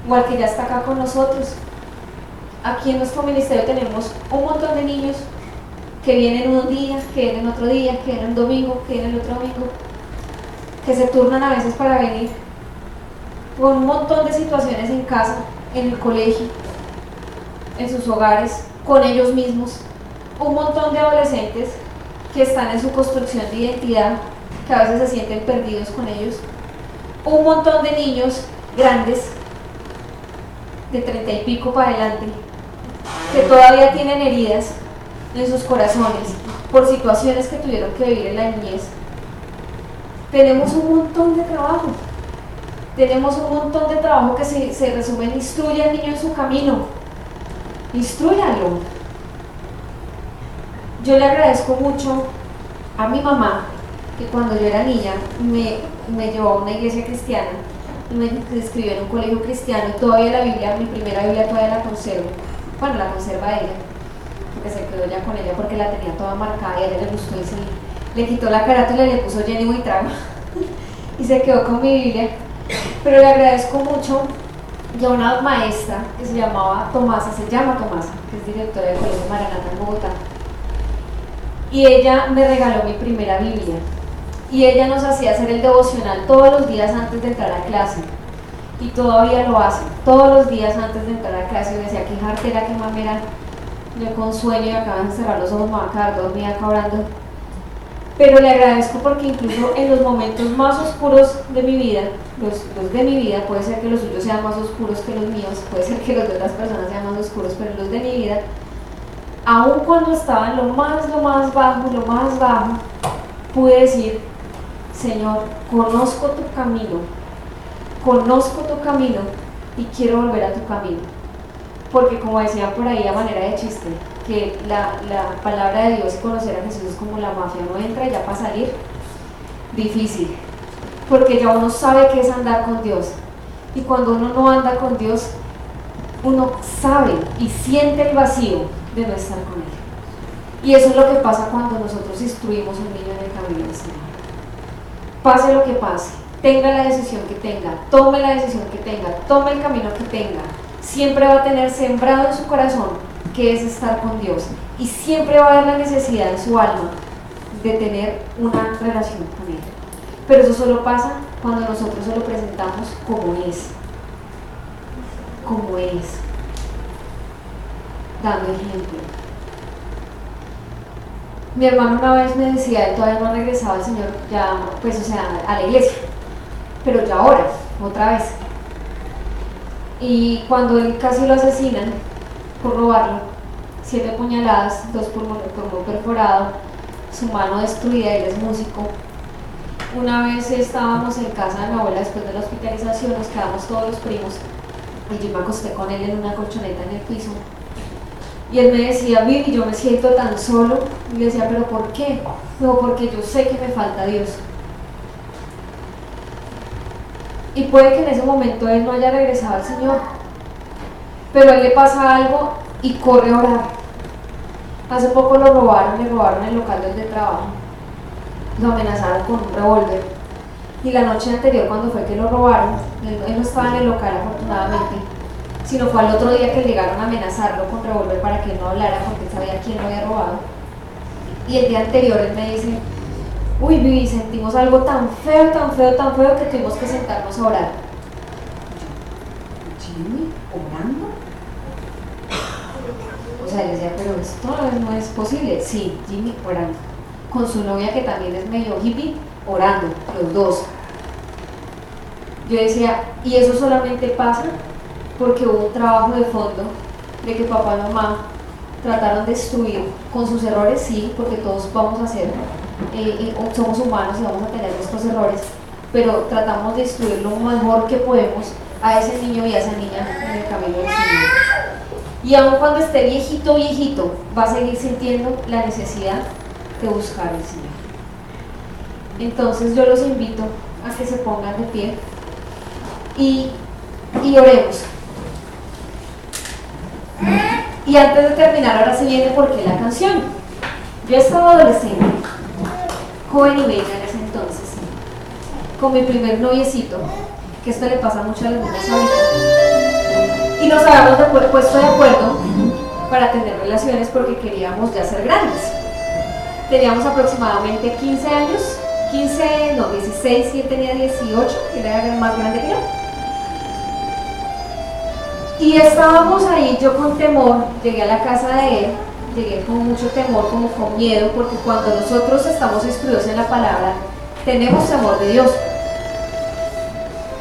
o al que ya está acá con nosotros. Aquí en nuestro ministerio tenemos un montón de niños que vienen un día, que vienen otro día, que vienen un domingo, que vienen el otro domingo, que se turnan a veces para venir, con un montón de situaciones en casa, en el colegio, en sus hogares, con ellos mismos, un montón de adolescentes que están en su construcción de identidad, que a veces se sienten perdidos con ellos, un montón de niños grandes, de 30 y pico para adelante, que todavía tienen heridas en sus corazones por situaciones que tuvieron que vivir en la niñez. Tenemos un montón de trabajo. Tenemos un montón de trabajo que se resume en instruye al niño en su camino. Instrúyalo. Yo le agradezco mucho a mi mamá que cuando yo era niña me llevó a una iglesia cristiana y me inscribió en un colegio cristiano, y todavía la Biblia, mi primera Biblia todavía la conservo. Bueno, la conserva ella, porque se quedó ya con ella porque la tenía toda marcada y a ella le gustó y le quitó la carátula y le puso Jenny Buitrago y se quedó con mi Biblia. Pero le agradezco mucho a una maestra que se llama Tomasa, que es directora del Colegio Maranatha en Bogotá, y ella me regaló mi primera Biblia, y ella nos hacía hacer el devocional todos los días antes de entrar a clase, y todavía lo hace, todos los días antes de entrar a clase. Y me decía, qué jartera, qué mamera, yo con sueño y acaban de cerrar los ojos, me voy a quedar dormida acá orando. Pero le agradezco porque incluso en los momentos más oscuros de mi vida, los de mi vida, puede ser que los suyos sean más oscuros que los míos, puede ser que los de otras personas sean más oscuros, pero los de mi vida, aun cuando estaba en lo más bajo, pude decir, Señor, conozco tu camino y quiero volver a tu camino. Porque como decían por ahí a manera de chiste, que la palabra de Dios y conocer a Jesús es como la mafia, uno entra y ya para salir, difícil, porque ya uno sabe qué es andar con Dios, y cuando uno no anda con Dios, uno sabe y siente el vacío de no estar con Él. Y eso es lo que pasa cuando nosotros instruimos a un niño en el camino del Señor. Pase lo que pase, tenga la decisión que tenga, tome la decisión que tenga, tome el camino que tenga, siempre va a tener sembrado en su corazón que es estar con Dios, y siempre va a haber la necesidad en su alma de tener una relación con Él. Pero eso solo pasa cuando nosotros se lo presentamos como es, dando ejemplo. Mi hermano una vez me decía, él todavía no regresaba al Señor, ya, pues, o sea, a la iglesia, pero ya ahora. otra vez. Y cuando él casi lo asesinan por robarlo, 7 puñaladas, 2 pulmón perforado, su mano destruida, él es músico. Una vez estábamos en casa de mi abuela después de la hospitalización, nos quedamos todos los primos y yo me acosté con él en una colchoneta en el piso y él me decía, Vivi, yo me siento tan solo, y le decía, ¿pero por qué? No, porque yo sé que me falta Dios. Y puede que en ese momento él no haya regresado al Señor, pero a él le pasa algo y corre a orar. Hace poco le robaron el local donde trabaja, lo amenazaron con un revólver y la noche anterior cuando fue que lo robaron, él no estaba en el local afortunadamente, sino fue al otro día que llegaron a amenazarlo con revólver para que él no hablara porque él sabía quién lo había robado. Y el día anterior él me dice, uy Vivi, sentimos algo tan feo que tuvimos que sentarnos a orar. ¿Jimmy? ¿Orando? O sea, él decía, pero esto no es posible. Sí, Jimmy orando. Con su novia que también es medio hippie, orando, los dos. Yo decía, y eso solamente pasa porque hubo un trabajo de fondo de que papá y mamá trataron de destruir con sus errores, sí, porque todos vamos a hacer, somos humanos y vamos a tener nuestros errores, pero tratamos de destruir lo mejor que podemos a ese niño y a esa niña en el camino del Señor. Y aun cuando esté viejito, va a seguir sintiendo la necesidad de buscar al Señor. Entonces yo los invito a que se pongan de pie y oremos. Y antes de terminar, ahora se viene por qué la canción. Yo estaba adolescente, joven y bella en ese entonces, con mi primer noviecito, que esto le pasa mucho a las niñas ahorita, y nos habíamos puesto de acuerdo para tener relaciones porque queríamos ya ser grandes. Teníamos aproximadamente 15 años, 16, y él tenía 18, y él era más grande que yo. Y estábamos ahí, yo con temor, llegué a la casa de él, llegué con mucho temor, como con miedo, porque cuando nosotros estamos instruidos en la palabra, tenemos temor de Dios.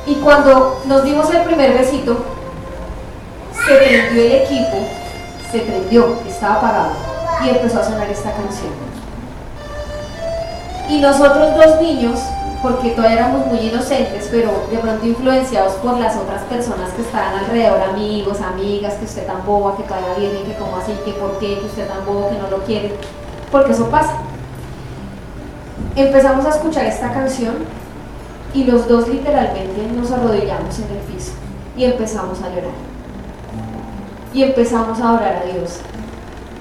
Y cuando nos dimos el primer besito, se prendió el equipo, estaba apagado, y empezó a sonar esta canción. Y nosotros dos niños, porque todavía éramos muy inocentes, pero de pronto influenciados por las otras personas que estaban alrededor, amigos, amigas, que usted tan boba, que todavía viene, que como así, que por qué, que usted tan bobo, que no lo quiere, porque eso pasa. Empezamos a escuchar esta canción y los dos literalmente nos arrodillamos en el piso y empezamos a llorar. Y empezamos a orar a Dios.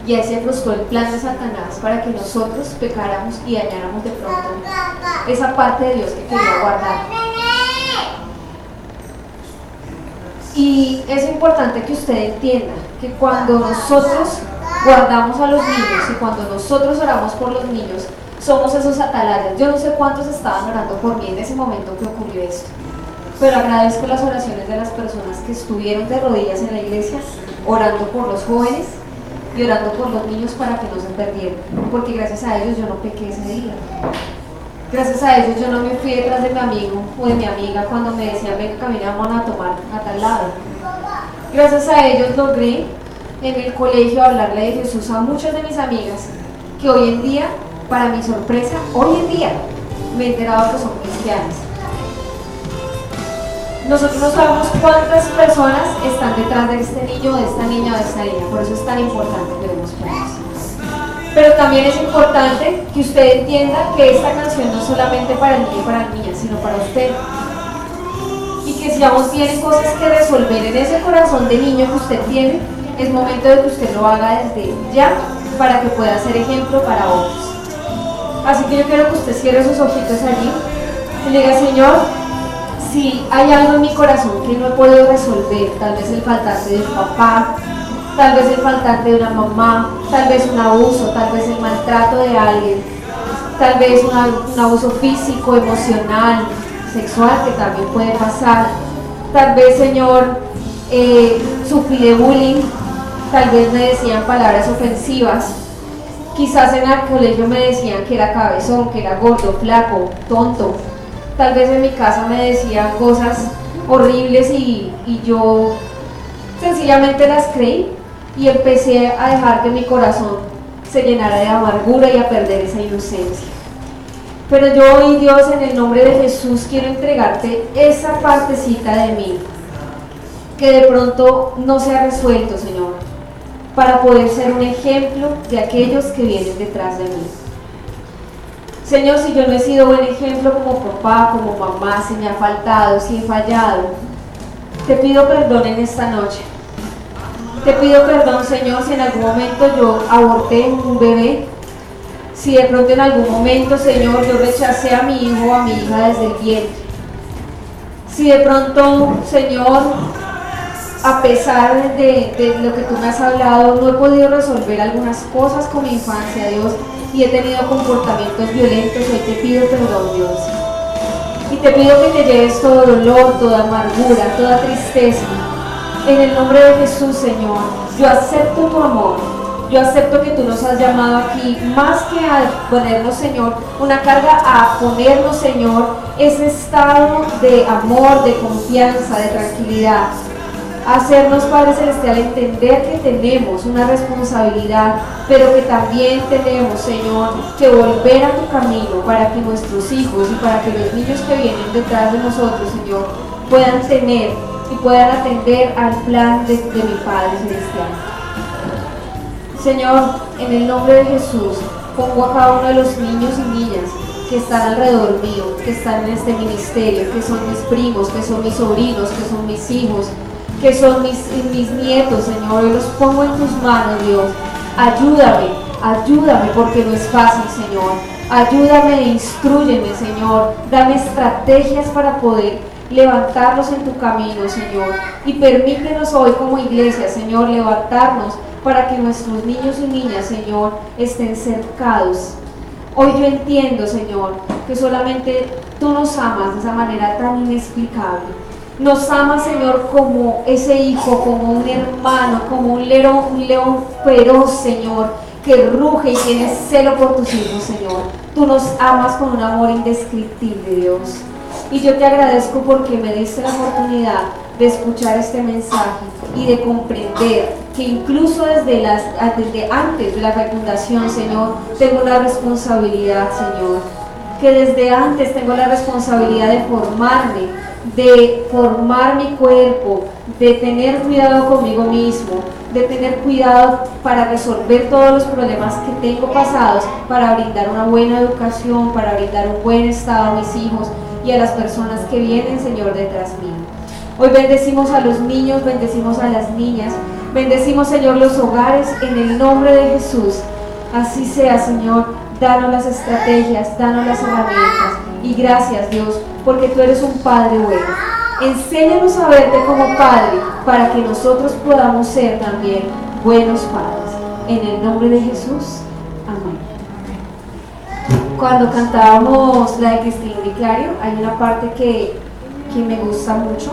Y ahí se frustró el plan de Satanás para que nosotros pecáramos y dañáramos de pronto esa parte de Dios que quería guardar. Y es importante que usted entienda que cuando nosotros guardamos a los niños y cuando nosotros oramos por los niños, somos esos atalayas. Yo no sé cuántos estaban orando por mí en ese momento que ocurrió esto, pero agradezco las oraciones de las personas que estuvieron de rodillas en la iglesia orando por los jóvenes y orando por los niños para que no se perdieran, porque gracias a ellos yo no pequé ese día. Gracias a ellos yo no me fui detrás de mi amigo o de mi amiga cuando me decían venga, caminamos a tomar a tal lado. Gracias a ellos logré en el colegio hablarle de Jesús a muchas de mis amigas que hoy en día, para mi sorpresa, hoy en día me he enterado que son cristianas. Nosotros no sabemos cuántas personas están detrás de este niño, de esta niña o de esta niña, por eso es tan importante que demos planes. Pero también es importante que usted entienda que esta canción no es solamente para el niño y para la niña, sino para usted. Y que si aún tiene cosas que resolver en ese corazón de niño que usted tiene, es momento de que usted lo haga desde ya para que pueda ser ejemplo para otros. Así que yo quiero que usted cierre sus ojitos allí y le diga, Señor, si hay algo en mi corazón que no he podido resolver, tal vez el faltante de un papá, tal vez el faltante de una mamá, tal vez un abuso, tal vez el maltrato de alguien, tal vez un abuso físico, emocional, sexual, que también puede pasar, tal vez, Señor, sufrí de bullying, tal vez me decían palabras ofensivas, quizás en el colegio me decían que era cabezón, que era gordo, flaco, tonto. Tal vez en mi casa me decían cosas horribles y yo sencillamente las creí y empecé a dejar que mi corazón se llenara de amargura y a perder esa inocencia. Pero yo hoy, Dios, en el nombre de Jesús, quiero entregarte esa partecita de mí que de pronto no se ha resuelto, Señor, para poder ser un ejemplo de aquellos que vienen detrás de mí. Señor, si yo no he sido buen ejemplo como papá, como mamá, si me ha faltado, si he fallado, te pido perdón en esta noche. Te pido perdón, Señor, si en algún momento yo aborté un bebé, si de pronto en algún momento, Señor, yo rechacé a mi hijo o a mi hija desde el vientre. Si de pronto, Señor, a pesar de lo que tú me has hablado, no he podido resolver algunas cosas con mi infancia, Dios, y he tenido comportamientos violentos, hoy te pido perdón, Dios. Y te pido que te lleves todo dolor, toda amargura, toda tristeza. En el nombre de Jesús, Señor, yo acepto tu amor. Yo acepto que tú nos has llamado aquí, más que a ponernos, Señor, una carga, a ponernos, Señor, ese estado de amor, de confianza, de tranquilidad. Hacernos, Padre Celestial, entender que tenemos una responsabilidad, pero que también tenemos, Señor, que volver a tu camino para que nuestros hijos y para que los niños que vienen detrás de nosotros, Señor, puedan tener y puedan atender al plan de mi Padre Celestial. Señor, en el nombre de Jesús, pongo a cada uno de los niños y niñas que están alrededor mío, que están en este ministerio, que son mis primos, que son mis sobrinos, que son mis hijos, que son mis nietos, Señor. Yo los pongo en tus manos, Dios. Ayúdame, porque no es fácil, Señor. Ayúdame e instrúyeme, Señor. Dame estrategias para poder levantarlos en tu camino, Señor. Y permítenos hoy como iglesia, Señor, levantarnos para que nuestros niños y niñas, Señor, estén cercados. Hoy yo entiendo, Señor, que solamente tú nos amas de esa manera tan inexplicable. Nos amas, Señor, como ese hijo, como un hermano, como un león feroz, Señor, que ruge y tiene celo por tus hijos, Señor. Tú nos amas con un amor indescriptible, Dios. Y yo te agradezco porque me diste la oportunidad de escuchar este mensaje y de comprender que incluso desde antes de la fecundación, Señor, tengo una responsabilidad, Señor. Que desde antes tengo la responsabilidad de formarme, de formar mi cuerpo, de tener cuidado conmigo mismo, de tener cuidado para resolver todos los problemas que tengo pasados, para brindar una buena educación, para brindar un buen estado a mis hijos y a las personas que vienen, Señor, detrás mío. Hoy bendecimos a los niños, bendecimos a las niñas, bendecimos, Señor, los hogares en el nombre de Jesús. Así sea, Señor. Danos las estrategias, danos las herramientas. Y gracias, Dios, porque tú eres un Padre bueno. Enséñanos a verte como Padre para que nosotros podamos ser también buenos padres. En el nombre de Jesús. Amén. Cuando cantábamos la de Cristina y Clario, hay una parte que me gusta mucho,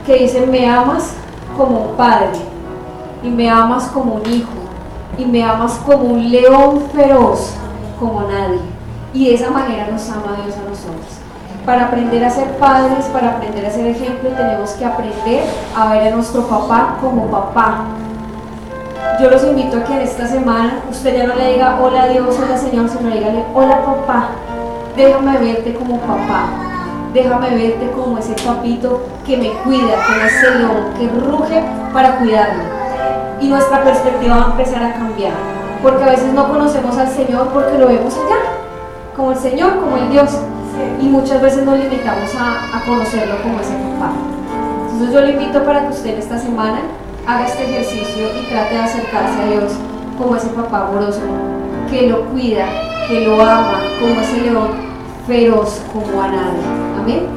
que dice: me amas como un padre, y me amas como un hijo, y me amas como un león feroz, como nadie. Y de esa manera nos ama Dios a nosotros. Para aprender a ser padres, para aprender a ser ejemplo, tenemos que aprender a ver a nuestro papá como papá. Yo los invito a que en esta semana usted ya no le diga hola Dios, hola Señor, sino dígale: hola papá, déjame verte como papá, déjame verte como ese papito que me cuida, que es ese león que ruge para cuidarme. Y nuestra perspectiva va a empezar a cambiar, porque a veces no conocemos al Señor porque lo vemos allá, como el Señor, como el Dios, y muchas veces nos limitamos a conocerlo como ese papá. Entonces yo le invito para que usted en esta semana haga este ejercicio y trate de acercarse a Dios como ese papá amoroso, que lo cuida, que lo ama, como ese león feroz, como a nadie. Amén.